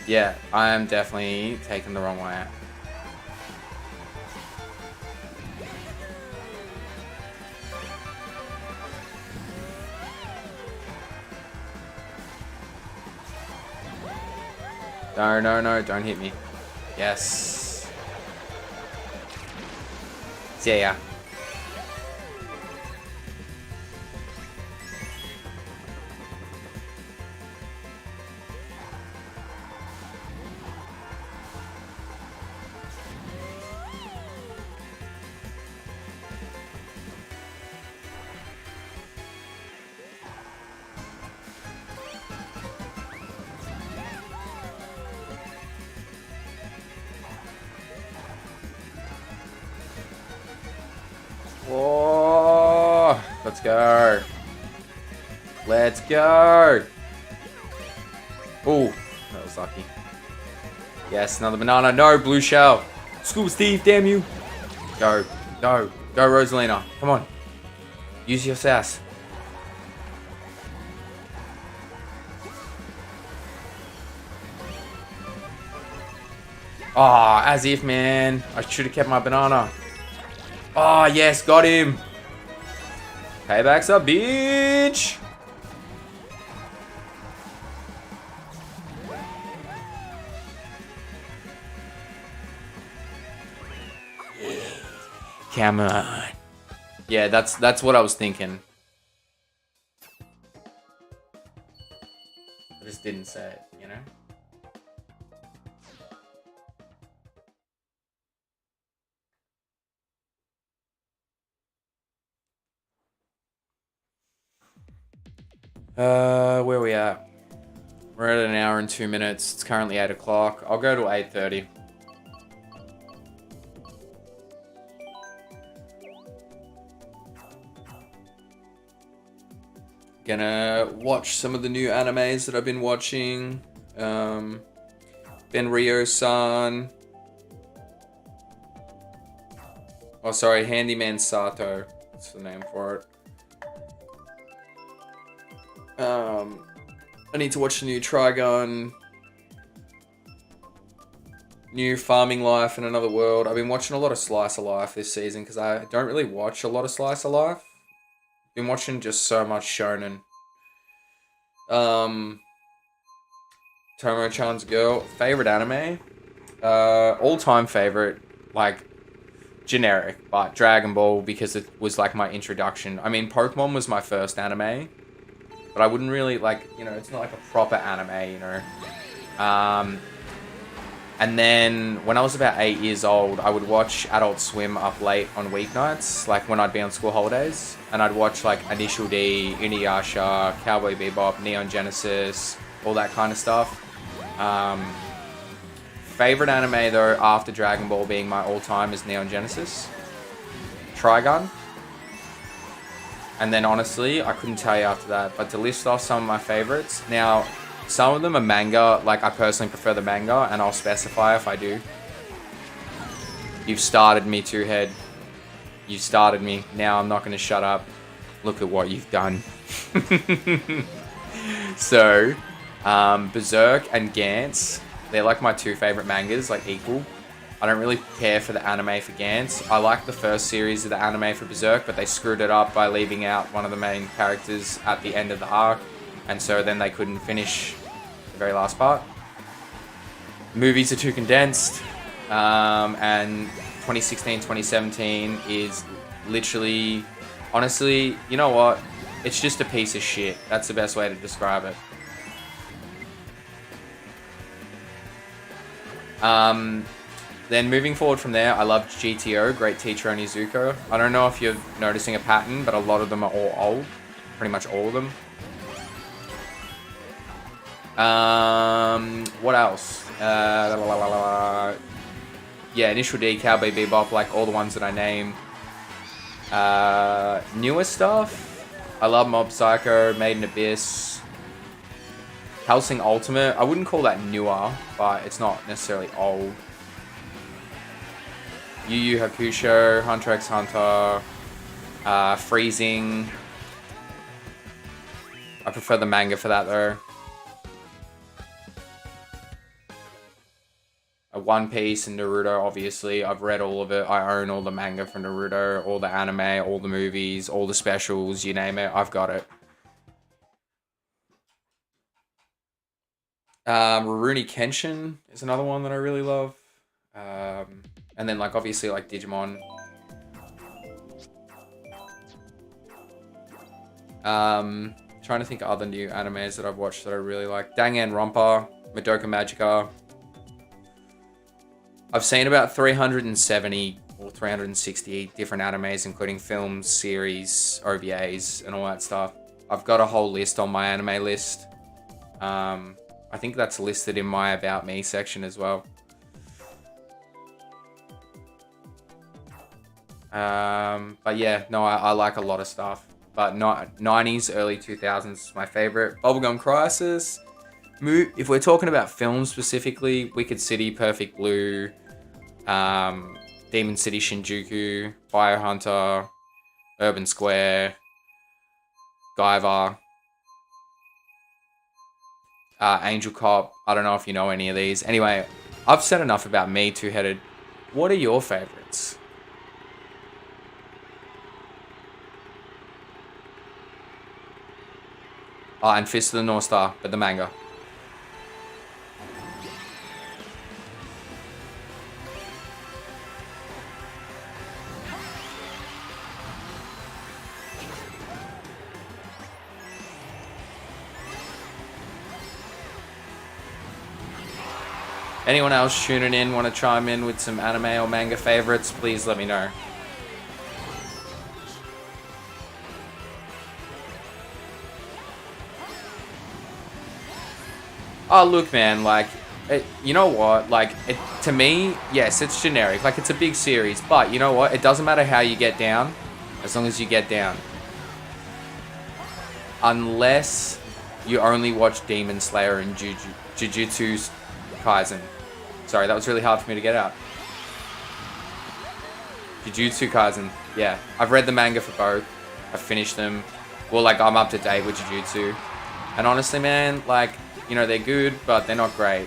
Speaker 1: Yeah, I am definitely taking the wrong way. No, no, no, don't hit me. Yes. See ya. Oh, let's go. Let's go. Oh, that was lucky. Yes, another banana. No, blue shell. School Steve, damn you. Go, go, go, Rosalina. Come on. Use your sass. Ah, as if, man. I should have kept my banana. Oh, yes, got him. Payback's a bitch. Come on. Yeah, that's what I was thinking. I just didn't say it, you know? Where are we at? We're at an hour and 2 minutes. It's currently 8 o'clock. I'll go to 8:30. Gonna watch some of the new animes that I've been watching. Benryo-san. Oh, sorry, Handyman Sato. That's the name for it. I need to watch the new Trigun. New Farming Life in Another World. I've been watching a lot of Slice of Life this season because I don't really watch a lot of Slice of Life. Been watching just so much shonen. Tomo-chan's Girl. Favorite anime? All-time favorite, like, generic, but Dragon Ball, because it was like my introduction. I mean, Pokemon was my first anime, but I wouldn't really, like, you know, it's not like a proper anime, you know. And then when I was about 8 years old, I would watch Adult Swim up late on weeknights, like when I'd be on school holidays. And I'd watch like Initial D, Inuyasha, Cowboy Bebop, Neon Genesis, all that kind of stuff. Favorite anime though, after Dragon Ball being my all-time, is Neon Genesis. Trigun. And then honestly, I couldn't tell you after that. But to list off some of my favorites. Now, some of them are manga. Like, I personally prefer the manga, and I'll specify if I do. You've started me, Two Head. You started me. Now I'm not going to shut up. Look at what you've done. So, Berserk and Gantz, they're like my two favorite mangas, like equal. I don't really care for the anime for Gantz. I like the first series of the anime for Berserk, but they screwed it up by leaving out one of the main characters at the end of the arc, and so then they couldn't finish the very last part. Movies are too condensed, and 2016-2017 is literally, honestly, you know what? It's just a piece of shit. That's the best way to describe it. Then moving forward from there, I love GTO, Great Teacher Onizuka. I don't know if you're noticing a pattern, but a lot of them are all old. Pretty much all of them. What else? Yeah, Initial D, Cowboy Bebop, like all the ones that I named. Newer stuff. I love Mob Psycho, Made in Abyss. Hellsing Ultimate. I wouldn't call that newer, but it's not necessarily old. Yu Yu Hakusho, Hunter x Hunter, Freezing. I prefer the manga for that though. One Piece and Naruto, obviously. I've read all of it. I own all the manga for Naruto, all the anime, all the movies, all the specials, you name it. I've got it. Rurouni Kenshin is another one that I really love. And then, like, obviously, like, Digimon. Trying to think of other new animes that I've watched that I really like. Danganronpa, Madoka Magica. I've seen about 370 or 360 different animes, including films, series, OVAs, and all that stuff. I've got a whole list on my anime list. I think that's listed in my About Me section as well. But yeah, no, I like a lot of stuff. But 90s, early 2000s is my favorite. Bubblegum Crisis. If we're talking about films specifically, Wicked City, Perfect Blue, Demon City Shinjuku, Biohunter, Urban Square, Guyver, Angel Cop. I don't know if you know any of these. Anyway, I've said enough about me, Two-Headed. What are your favorites? Oh, and Fist of the North Star, but the manga. Anyone else tuning in want to chime in with some anime or manga favorites, please let me know. Oh, look, man, like, you know what? Like, to me, yes, it's generic. Like, it's a big series, but you know what? It doesn't matter how you get down, as long as you get down. Unless you only watch Demon Slayer and Jujutsu Kaisen. Sorry, that was really hard for me to get out. Jujutsu Kaisen. Yeah, I've read the manga for both. I've finished them. Well, like, I'm up to date with Jujutsu. And honestly, man, like, you know, they're good, but they're not great.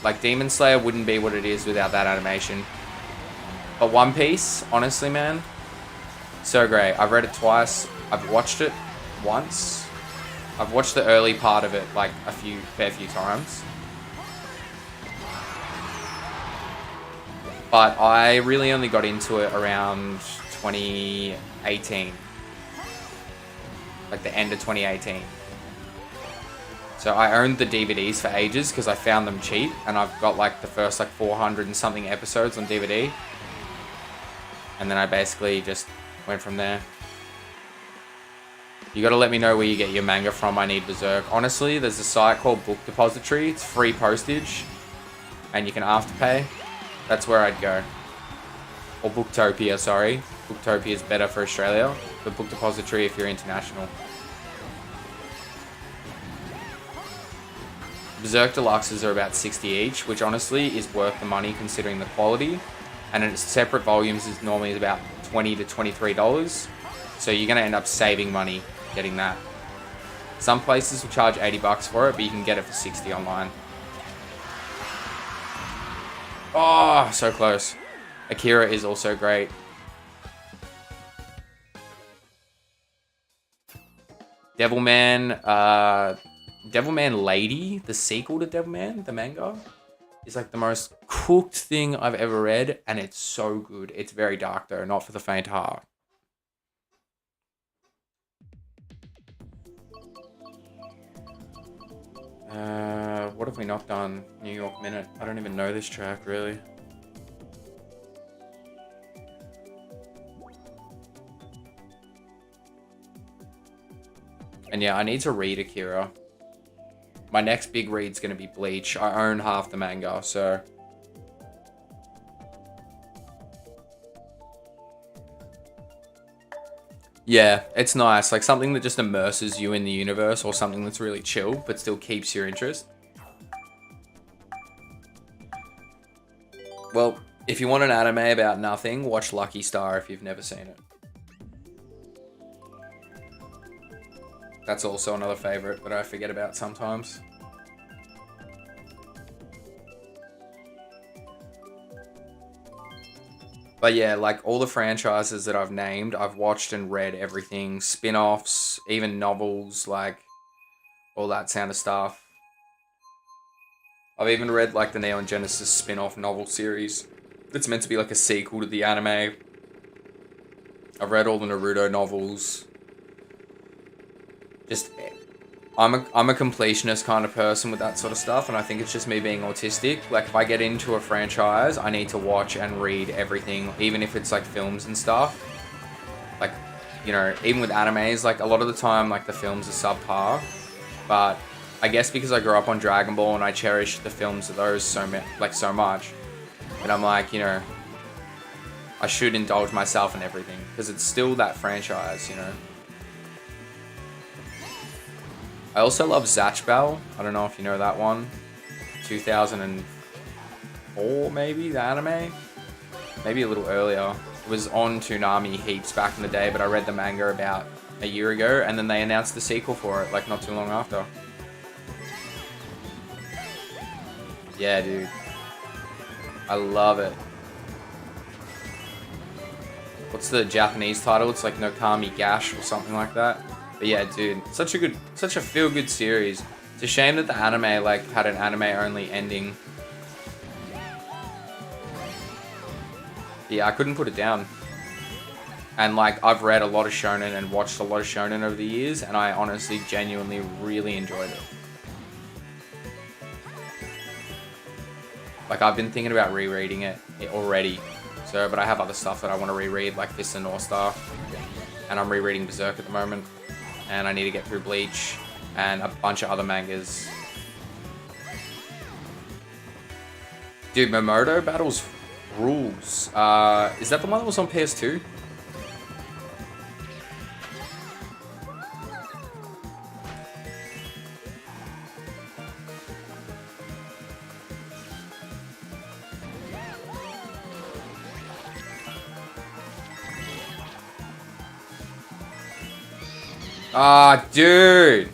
Speaker 1: Like, Demon Slayer wouldn't be what it is without that animation. But One Piece, honestly, man, so great. I've read it twice. I've watched it once. I've watched the early part of it, like, fair few times. But I really only got into it around 2018. Like the end of 2018. So I owned the DVDs for ages because I found them cheap. And I've got like the first like 400 and something episodes on DVD. And then I basically just went from there. You gotta let me know where you get your manga from. I need Berserk. Honestly, there's a site called Book Depository. It's free postage. And you can afterpay. That's where I'd go. Or Booktopia, sorry. Booktopia is better for Australia. But Book Depository if you're international. Berserk Deluxes are about 60 each, which honestly is worth the money considering the quality. And in separate volumes is normally about $20 to $23. So you're going to end up saving money getting that. Some places will charge 80 bucks for it, but you can get it for 60 online. Oh, so close. Akira is also great. Devilman Lady, the sequel to Devilman, the manga, is like the most cooked thing I've ever read, and it's so good. It's very dark though, not for the faint heart. What have we not done? New York Minute. I don't even know this track really. And yeah, I need to read Akira. My next big read's going to be Bleach. I own half the manga, so... Yeah, it's nice. Like something that just immerses you in the universe, or something that's really chill, but still keeps your interest. Well, if you want an anime about nothing, watch Lucky Star if you've never seen it. That's also another favorite that I forget about sometimes. But yeah, like all the franchises that I've named, I've watched and read everything. Spin-offs, even novels, like all that kind of stuff. I've even read like the Neon Genesis spin-off novel series. It's meant to be like a sequel to the anime. I've read all the Naruto novels. Just, I'm a completionist kind of person with that sort of stuff, and I think it's just me being autistic. Like, if I get into a franchise, I need to watch and read everything, even if it's, like, films and stuff. Like, you know, even with animes, like, a lot of the time, like, the films are subpar, but I guess because I grew up on Dragon Ball and I cherish the films of those so much, and I'm like, you know, I should indulge myself in everything, because it's still that franchise, you know. I also love Zatch Bell. I don't know if you know that one. 2004, maybe, the anime? Maybe a little earlier. It was on Toonami heaps back in the day, but I read the manga about a year ago, and then they announced the sequel for it, like, not too long after. Yeah, dude. I love it. What's the Japanese title? It's like Nokami Gash or something like that. But yeah, dude, such a feel-good series. It's a shame that the anime, like, had an anime-only ending. Yeah, I couldn't put it down. And, like, I've read a lot of shonen and watched a lot of shonen over the years, and I honestly, genuinely, really enjoyed it. Like, I've been thinking about rereading it already. So, but I have other stuff that I want to reread, like Fist of North Star. And I'm rereading Berserk at the moment. And I need to get through Bleach and a bunch of other mangas. Dude, Momoto Battles rules. Is that the one that was on PS2? Ah, dude.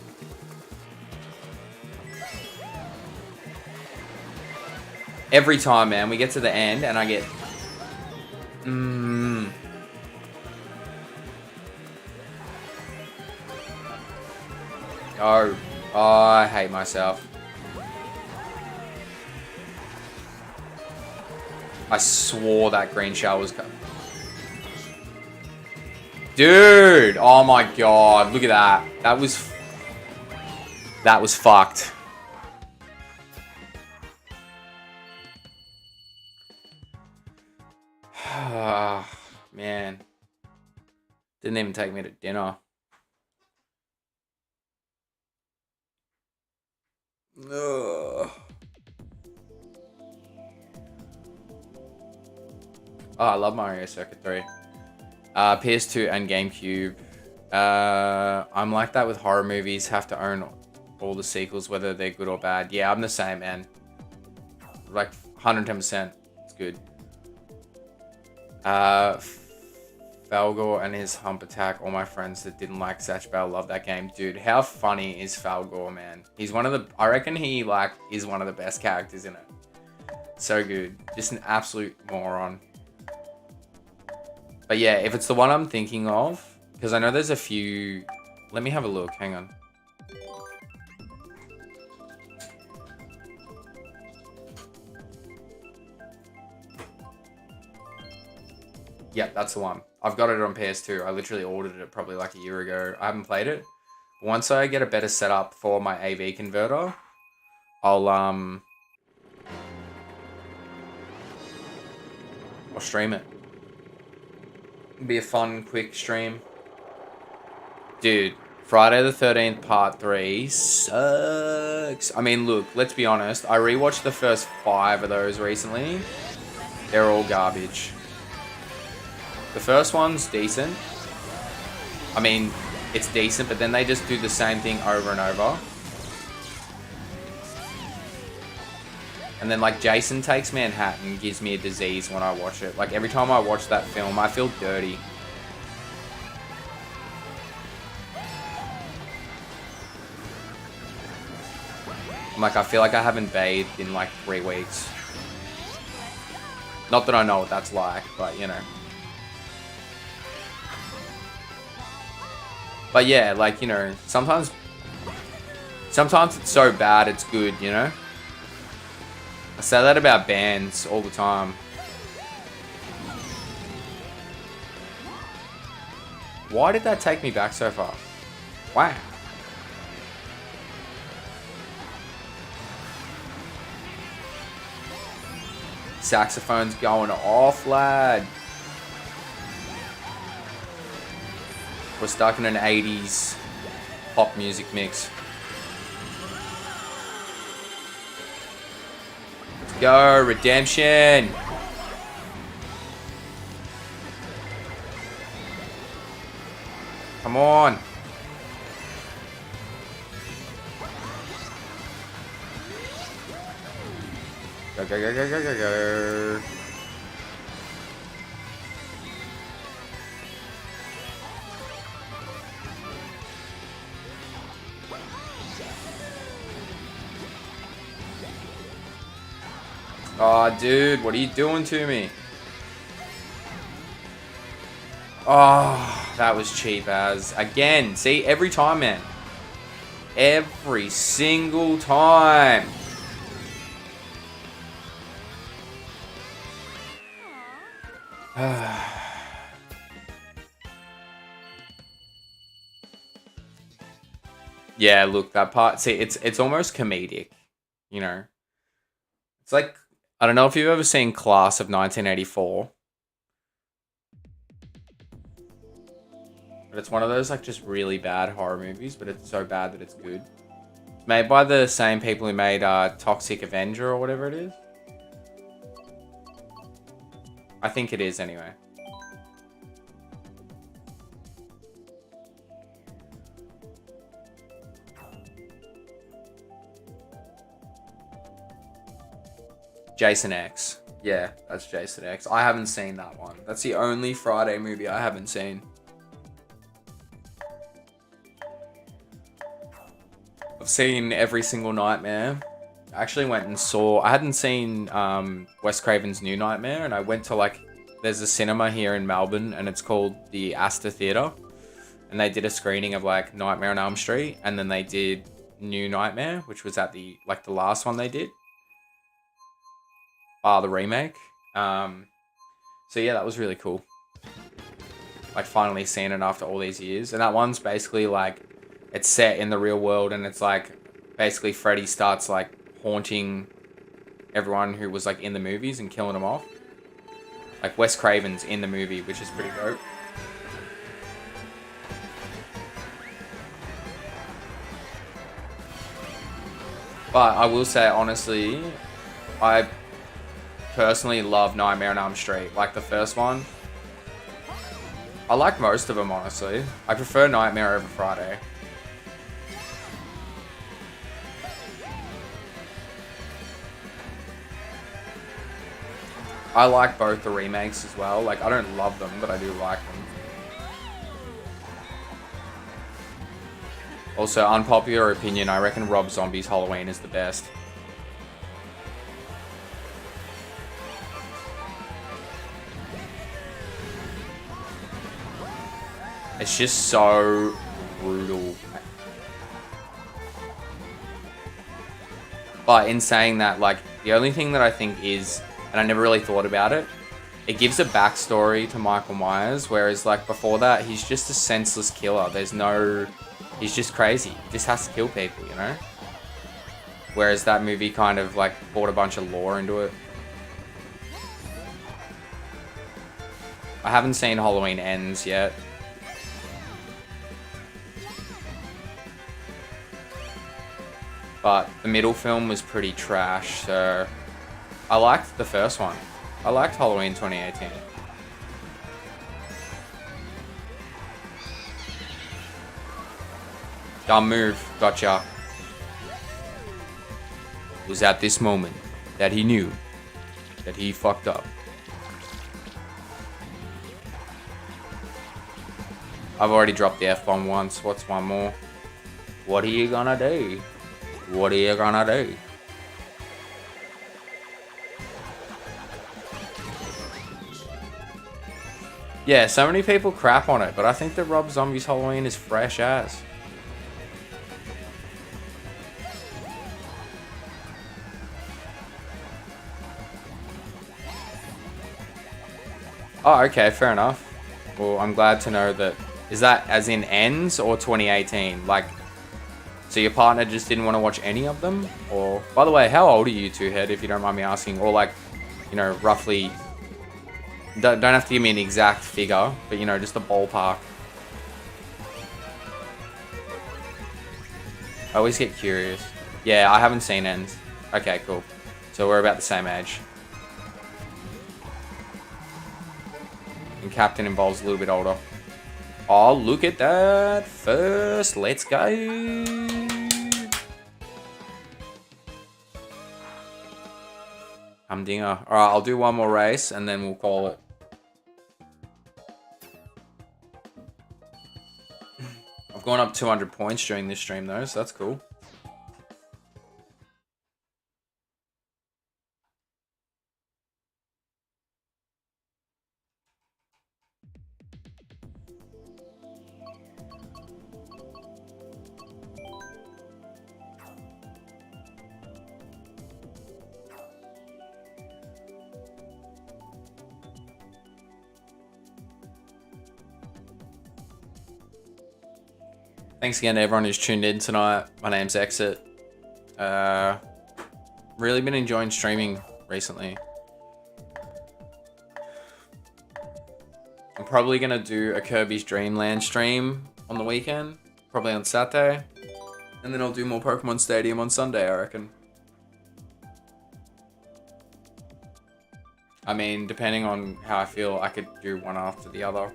Speaker 1: Every time, man, we get to the end and I get... Oh, I hate myself. I swore that green shell was coming. Dude! Oh my god, look at that. That was fucked. Man. Didn't even take me to dinner. Ugh. Oh, I love Mario Circuit 3. PS2 and GameCube. I'm like that with horror movies. Have to own all the sequels, whether they're good or bad. Yeah, I'm the same, man. Like 110%. It's good. Falgor and his hump attack. All my friends that didn't like Satch Bell love that game. Dude, how funny is Falgor, man? He's one of the... I reckon he, like, is one of the best characters in it. So good. Just an absolute moron. But yeah, if it's the one I'm thinking of... Because I know there's a few... Let me have a look. Hang on. Yep, that's the one. I've got it on PS2. I literally ordered it probably like a year ago. I haven't played it. Once I get a better setup for my AV converter, I'll stream it. It'll be a fun, quick stream. Dude, Friday the 13th Part 3 sucks. I mean, look, let's be honest. I rewatched the first 5 of those recently. They're all garbage. The first one's decent. I mean, it's decent, but then they just do the same thing over and over. And then, like, Jason Takes Manhattan gives me a disease when I watch it. Like, every time I watch that film, I feel dirty. Like, I feel like I haven't bathed in, like, 3 weeks. Not that I know what that's like, but, you know. But yeah, like, you know, sometimes it's so bad it's good, you know? I say that about bands all the time. Why did that take me back so far? Wow. Saxophone's going off, lad. We're stuck in an 80s pop music mix. Let's go, Redemption! Come on! Go, go, go, go, go, go, go. Oh, dude, what are you doing to me? Oh, that was cheap as. Again, see, every time, man. Every single time. Yeah, look, that part, see, it's almost comedic, you know? It's like, I don't know if you've ever seen Class of 1984. But it's one of those, like, just really bad horror movies, but it's so bad that it's good. It's made by the same people who made Toxic Avenger or whatever it is. I think it is, anyway. Jason X. Yeah, that's Jason X. I haven't seen that one. That's the only Friday movie I haven't seen. I've seen every single Nightmare. I actually went and saw... I hadn't seen Wes Craven's New Nightmare, and I went to, like... There's a cinema here in Melbourne, and it's called the Astor Theatre. And they did a screening of, like, Nightmare on Elm Street, and then they did New Nightmare, which was at the, like, the last one they did. The remake. So yeah, that was really cool. Like, finally seeing it after all these years. And that one's basically, like, it's set in the real world, and it's, like, basically Freddy starts, like, haunting everyone who was, like, in the movies and killing them off. Like, Wes Craven's in the movie, which is pretty dope. But I will say, honestly, I personally love Nightmare on Elm Street. Like, the first one. I like most of them, honestly. I prefer Nightmare over Friday. I like both the remakes as well. Like, I don't love them, but I do like them. Also, unpopular opinion, I reckon Rob Zombie's Halloween is the best. It's just so brutal. But in saying that, like, the only thing that I think is, and I never really thought about it, it gives a backstory to Michael Myers, whereas, like, before that, he's just a senseless killer. There's no... He's just crazy. He just has to kill people, you know? Whereas that movie kind of, like, brought a bunch of lore into it. I haven't seen Halloween Ends yet. But the middle film was pretty trash, so I liked the first one. I liked Halloween 2018. Dumb move, gotcha. It was at this moment that he knew that he fucked up. I've already dropped the F-bomb once, what's one more? What are you gonna do? What are you gonna do? Yeah, so many people crap on it, but I think that Rob Zombie's Halloween is fresh as. Oh, okay, fair enough. Well, I'm glad to know that. Is that as in Ends or 2018? Like, so your partner just didn't want to watch any of them? Or, by the way, how old are you two, Head, if you don't mind me asking? Or like, you know, roughly, don't have to give me an exact figure, but you know, just a ballpark. I always get curious. Yeah, I haven't seen Ends. Okay, cool. So we're about the same age. And Captain involves a little bit older. Oh, look at that. First, let's go. Humdinger. Alright, I'll do one more race and then we'll call it. I've gone up 200 points during this stream though, so that's cool. Thanks again to everyone who's tuned in tonight. My name's Exit. Really been enjoying streaming recently. I'm probably going to do a Kirby's Dream Land stream on the weekend. Probably on Saturday. And then I'll do more Pokemon Stadium on Sunday, I reckon. I mean, depending on how I feel, I could do one after the other.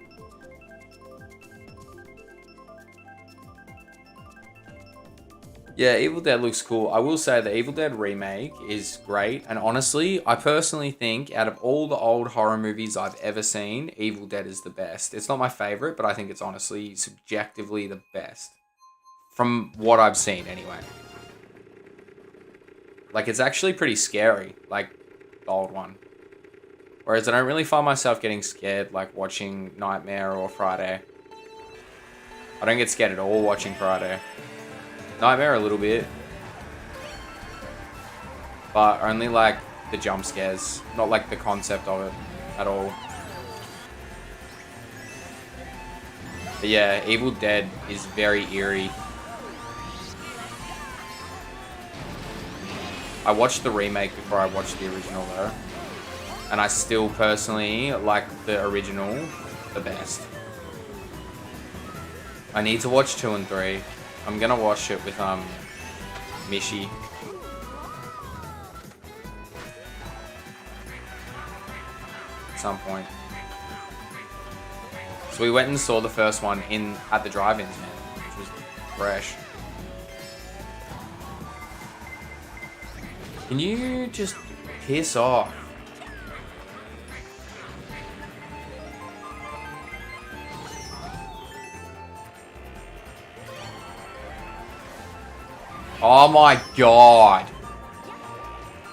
Speaker 1: Yeah, Evil Dead looks cool. I will say the Evil Dead remake is great. And honestly, I personally think out of all the old horror movies I've ever seen, Evil Dead is the best. It's not my favorite, but I think it's honestly subjectively the best. From what I've seen, anyway. Like, it's actually pretty scary. Like, the old one. Whereas I don't really find myself getting scared, like, watching Nightmare or Friday. I don't get scared at all watching Friday. Nightmare a little bit. But only like the jump scares. Not like the concept of it at all. But yeah, Evil Dead is very eerie. I watched the remake before I watched the original though. And I still personally like the original the best. I need to watch 2 and 3. I'm gonna watch it with Mishi. At some point. So we went and saw the first one at the drive-ins, man, which was fresh. Can you just piss off? Oh my god.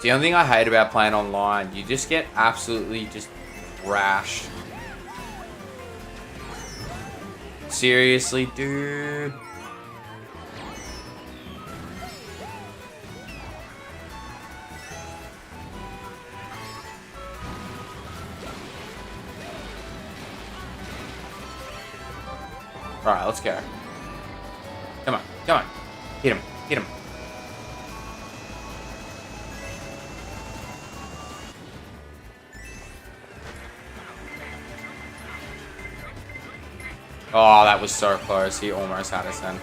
Speaker 1: The only thing I hate about playing online, you just get absolutely just thrashed. Seriously, dude. Alright, let's go. Come on, come on. Hit him, hit him. Oh, that was so close. He almost had us then.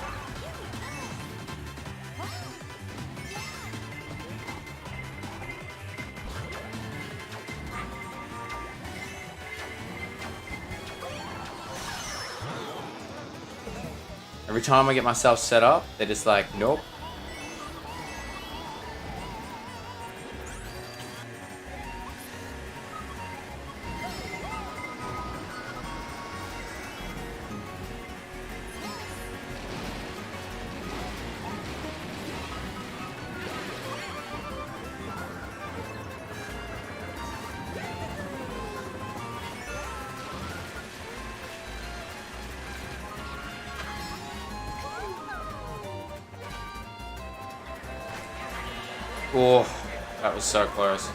Speaker 1: Every time I get myself set up, they're just like, nope. Oh, that was so close.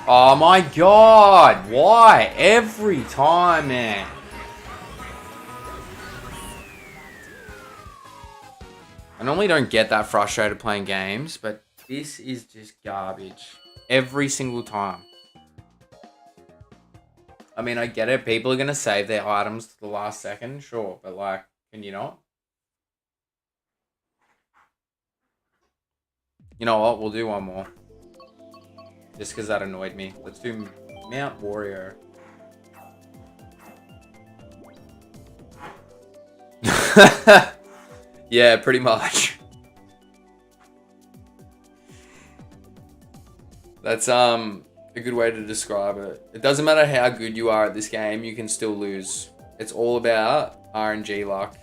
Speaker 1: Oh my god, why? Every time, man. I normally don't get that frustrated playing games, but this is just garbage. Every single time. I mean, I get it. People are going to save their items to the last second, sure. But, like, can you not? You know what? We'll do one more. Just because that annoyed me. Let's do Mount Wario. Yeah, pretty much. That's, a good way to describe it. It doesn't matter how good you are at this game, you can still lose. It's all about RNG luck.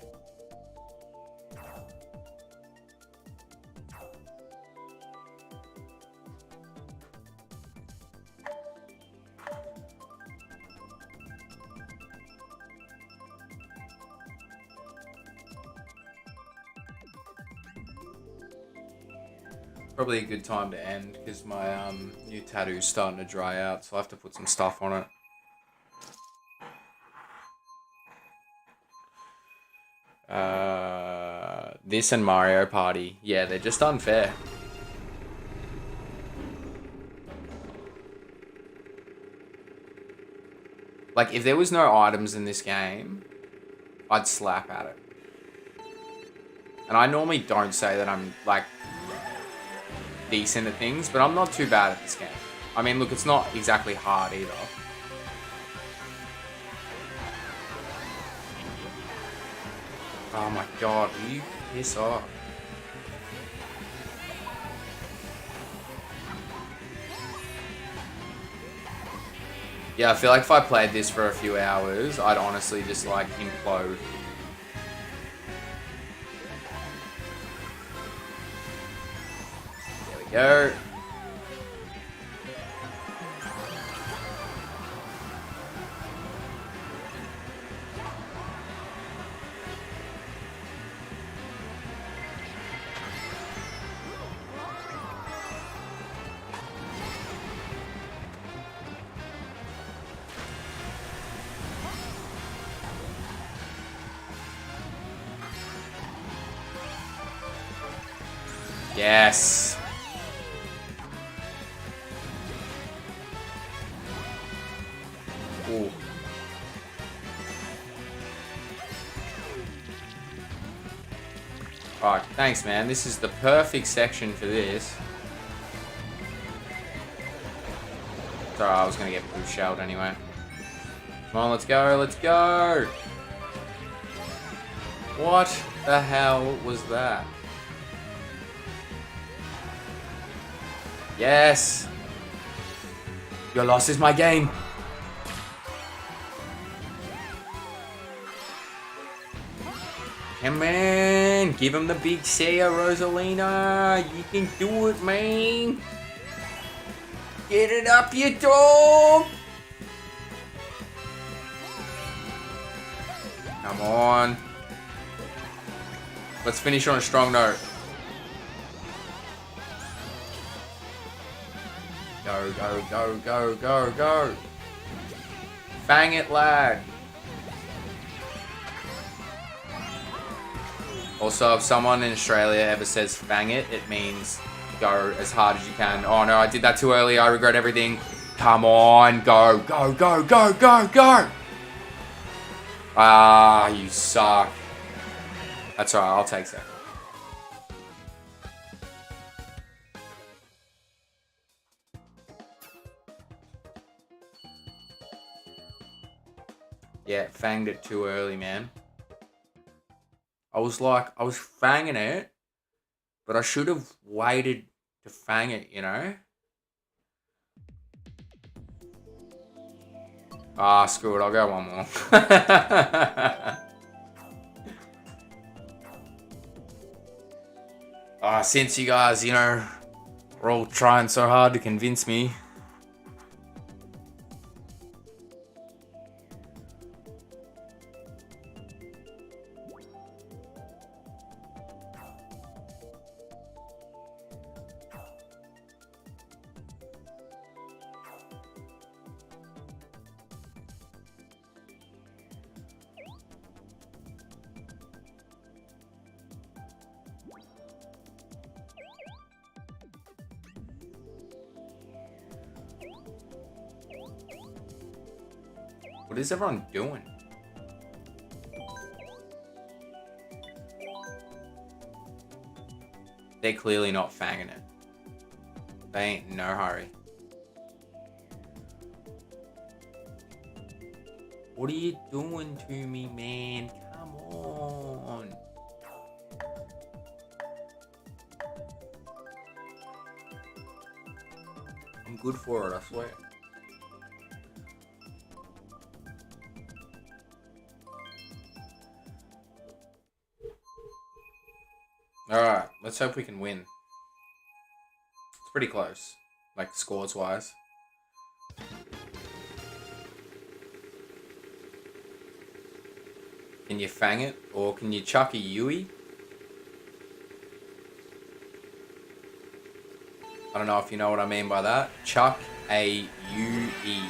Speaker 1: Probably a good time to end because my new tattoo's starting to dry out, so I have to put some stuff on it. This and Mario Party. Yeah, they're just unfair. Like, if there was no items in this game, I'd slap at it. And I normally don't say that I'm, like, decent at things, but I'm not too bad at this game. I mean, look, it's not exactly hard either. Oh my god, will you piss off? Yeah, I feel like if I played this for a few hours, I'd honestly just, like, implode. There we go. Yes. Ooh. Alright, thanks, man. This is the perfect section for this. Sorry, I was gonna get blue shelled anyway. Come on, let's go, let's go! What the hell was that? Yes! Your loss is my game! Come on, give him the big Sia, Rosalina. You can do it, man. Get it up, you dog. Come on. Let's finish on a strong note. Go, go, go, go, go, go. Fang it, lad. Also, if someone in Australia ever says fang it, it means go as hard as you can. Oh no, I did that too early. I regret everything. Come on, go, go, go, go, go, go. Ah, you suck. That's alright, I'll take second. Yeah, fanged it too early, man. I was fanging it, but I should have waited to fang it, you know? Ah, screw it, I'll go one more. Since you guys, you know, are all trying so hard to convince me. What is everyone doing? They're clearly not fanging it. They ain't in no hurry. What are you doing to me, man? Come on. I'm good for it, I swear. Alright, let's hope we can win. It's pretty close, like scores wise. Can you fang it? Or can you chuck a Yui? I don't know if you know what I mean by that. Chuck a UE.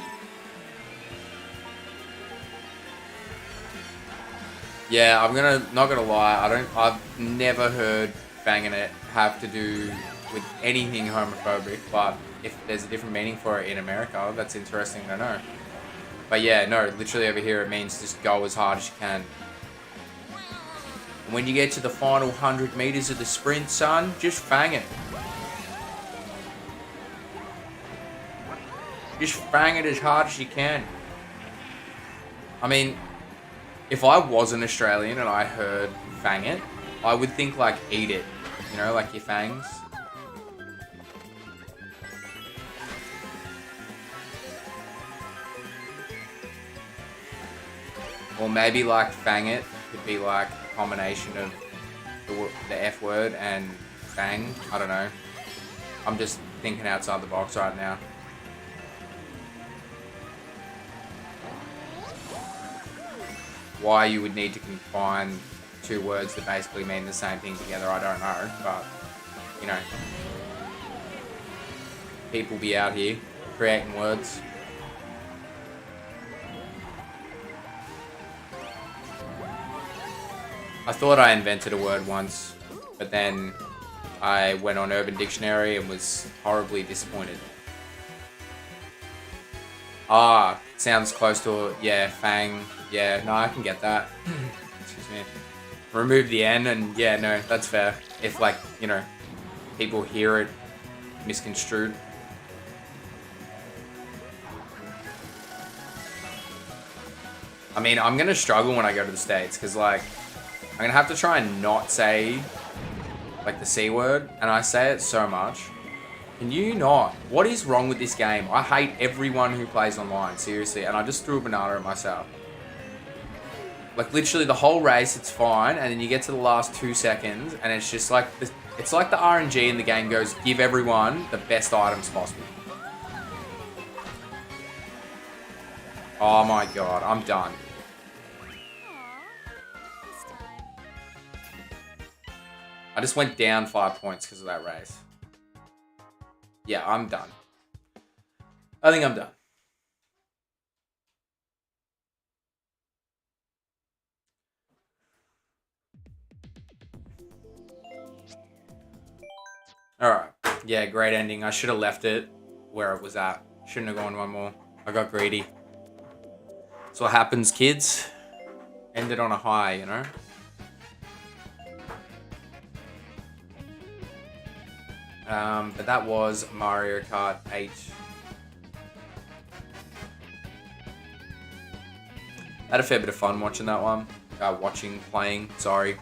Speaker 1: Yeah, not gonna lie, I've never heard fanging it have to do with anything homophobic, but if there's a different meaning for it in America, that's interesting to know. But yeah, no, literally over here it means just go as hard as you can. And when you get to the final 100 meters of the sprint, son, just fang it. Just fang it as hard as you can. I mean, if I was an Australian and I heard fang it, I would think like eat it. You know, like your fangs. Or maybe like fang it could be like a combination of the F word and fang. I don't know. I'm just thinking outside the box right now. Why you would need to combine two words that basically mean the same thing together, I don't know, but, you know, people be out here creating words. I thought I invented a word once, but then I went on Urban Dictionary and was horribly disappointed. Ah, sounds close to, yeah, fang. Yeah, no, I can get that. Excuse me. Remove the N and yeah, no, that's fair. If like, you know, people hear it misconstrued. I mean, I'm going to struggle when I go to the States because like, I'm going to have to try and not say like the C word, and I say it so much. Can you not? What is wrong with this game? I hate everyone who plays online, seriously, and I just threw a banana at myself. Like literally the whole race, it's fine, and then you get to the last 2 seconds, and it's just like it's like the RNG in the game goes, give everyone the best items possible. Oh my god, I'm done. I just went down 5 points because of that race. Yeah, I'm done. I think I'm done. Alright. Yeah, great ending. I should have left it where it was at. Shouldn't have gone one more. I got greedy. That's what happens, kids. Ended on a high, you know? But that was Mario Kart 8. I had a fair bit of fun watching that one. Playing, sorry.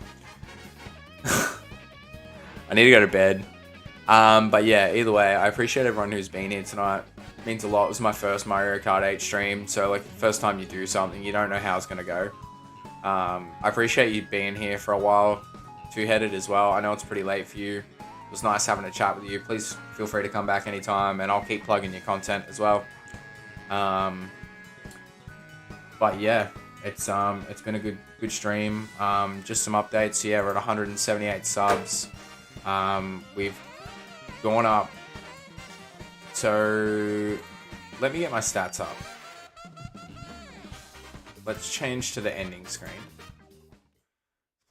Speaker 1: I need to go to bed. But yeah, either way, I appreciate everyone who's been here tonight. It means a lot. It was my first Mario Kart 8 stream, so like the first time you do something, you don't know how it's gonna go. I appreciate you being here for a while. Two-headed as well. I know it's pretty late for you. It was nice having a chat with you. Please feel free to come back anytime, and I'll keep plugging your content as well. But yeah, it's been a good stream. Just some updates. Yeah, we're at 178 subs. We've gone up. So let me get my stats up. Let's change to the ending screen.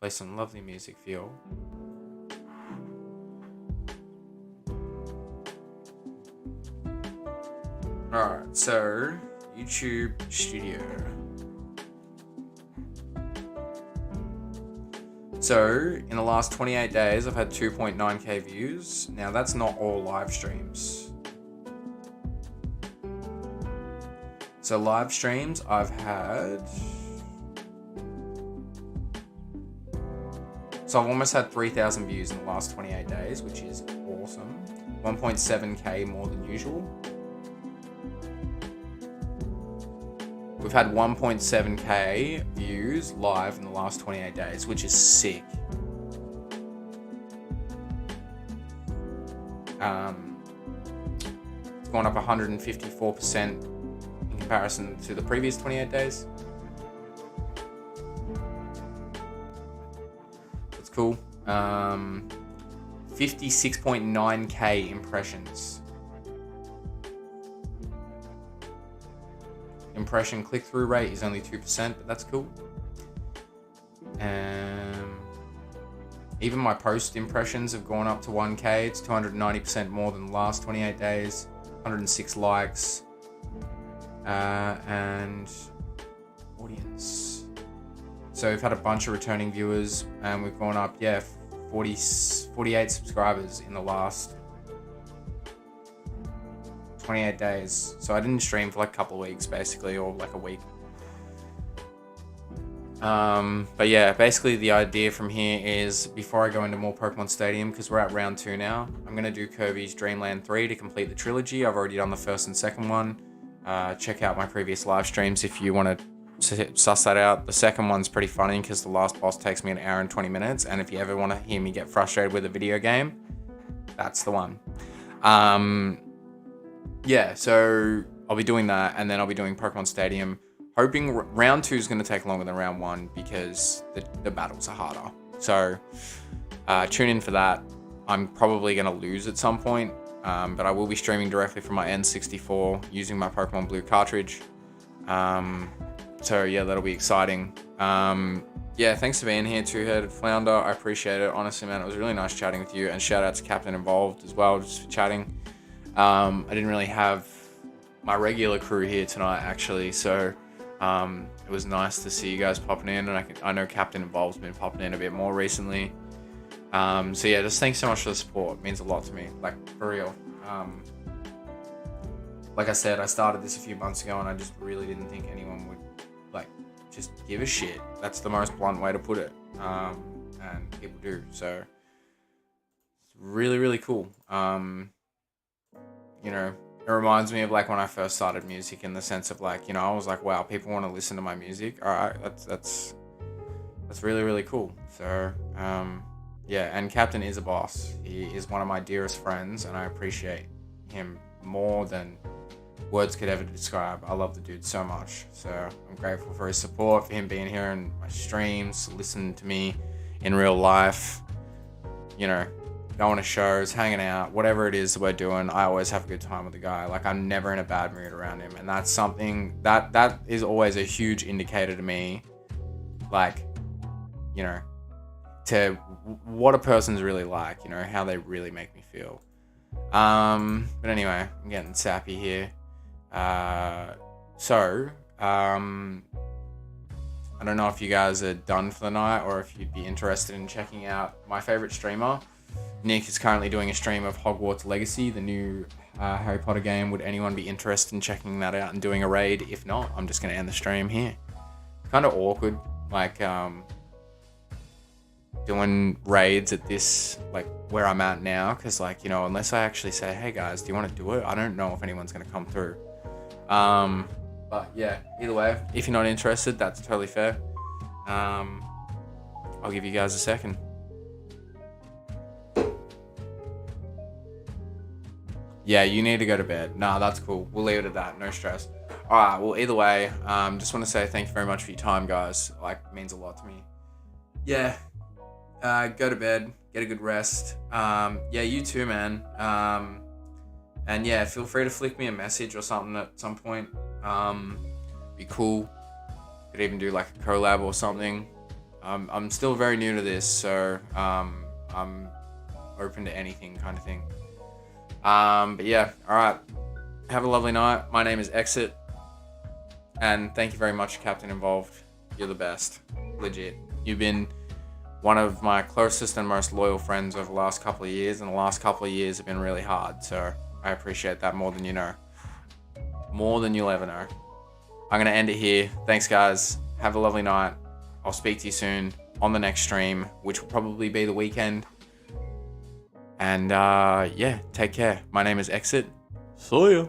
Speaker 1: Play some lovely music for you. Alright, so YouTube Studio. So, in the last 28 days, I've had 2.9k views. Now, that's not all live streams. So, live streams, I've had... So, I've almost had 3,000 views in the last 28 days, which is awesome. 1.7k more than usual. We've had 1.7k views live in the last 28 days, which is sick. It's gone up 154% in comparison to the previous 28 days. That's cool. 56.9k impressions. Impression click-through rate is only 2%, but that's cool. Even my post impressions have gone up to 1k. It's 290% more than the last 28 days. 106 likes. And audience. So we've had a bunch of returning viewers, and we've gone up, 48 subscribers in the last 28 days. So I didn't stream for like a couple of weeks, basically, or like a week. But yeah, basically the idea from here is, before I go into more Pokemon Stadium, because we're at round 2 now, I'm going to do Kirby's Dream Land 3 to complete the trilogy. I've already done the first and second one. Check out my previous live streams if you want to suss that out. The second one's pretty funny because the last boss takes me an hour and 20 minutes. And if you ever want to hear me get frustrated with a video game, that's the one. Yeah, so I'll be doing that, and then I'll be doing Pokemon Stadium. Hoping round 2 is going to take longer than round 1 because the battles are harder. So tune in for that. I'm probably going to lose at some point, but I will be streaming directly from my N64 using my Pokemon Blue cartridge. So yeah, that'll be exciting. Yeah, thanks for being here, Two-Headed Flounder. I appreciate it. Honestly, man, it was really nice chatting with you, and shout out to Captain Involved as well, just for chatting. I didn't really have my regular crew here tonight, actually, so it was nice to see you guys popping in, and I know Captain Involved's been popping in a bit more recently. So yeah, just thanks so much for the support. It means a lot to me, like, for real. Like I said, I started this a few months ago, and I just really didn't think anyone would, like, just give a shit. That's the most blunt way to put it. And people do, so it's really, really cool. You know, it reminds me of like when I first started music, in the sense of like, you know, I was like, wow, people want to listen to my music. All right, that's that's really, really cool. So, yeah, and Captain is a boss. He is one of my dearest friends, and I appreciate him more than words could ever describe. I love the dude so much. So I'm grateful for his support, for him being here in my streams, listening to me in real life, you know, going to shows, hanging out, whatever it is that we're doing. I always have a good time with the guy. Like, I'm never in a bad mood around him. And that's something that is always a huge indicator to me, like, you know, to what a person's really like, you know, how they really make me feel. But anyway, I'm getting sappy here. I don't know if you guys are done for the night or if you'd be interested in checking out my favorite streamer. Nick is currently doing a stream of Hogwarts Legacy, the new Harry Potter game. Would anyone be interested in checking that out and doing a raid? If not, I'm just going to end the stream here. Kind of awkward, like, doing raids at this, like, where I'm at now, because, like, you know, unless I actually say, hey guys, do you want to do it, I don't know if anyone's going to come through. But yeah, either way, if you're not interested, that's totally fair. I'll give you guys a second. Yeah, you need to go to bed. Nah, that's cool. We'll leave it at that. No stress. Alright, well, either way, just want to say thank you very much for your time, guys. Like, it means a lot to me. Yeah, go to bed, get a good rest. Yeah, you too, man. And yeah, feel free to flick me a message or something at some point. Be cool. Could even do like a collab or something. I'm still very new to this, so I'm open to anything kind of thing. But yeah, alright. Have a lovely night. My name is Exit. And thank you very much, Captain Involved. You're the best. Legit. You've been one of my closest and most loyal friends over the last couple of years, and the last couple of years have been really hard, so I appreciate that more than you know. More than you'll ever know. I'm going to end it here. Thanks, guys. Have a lovely night. I'll speak to you soon on the next stream, which will probably be the weekend. And yeah, take care. My name is Exit. See ya.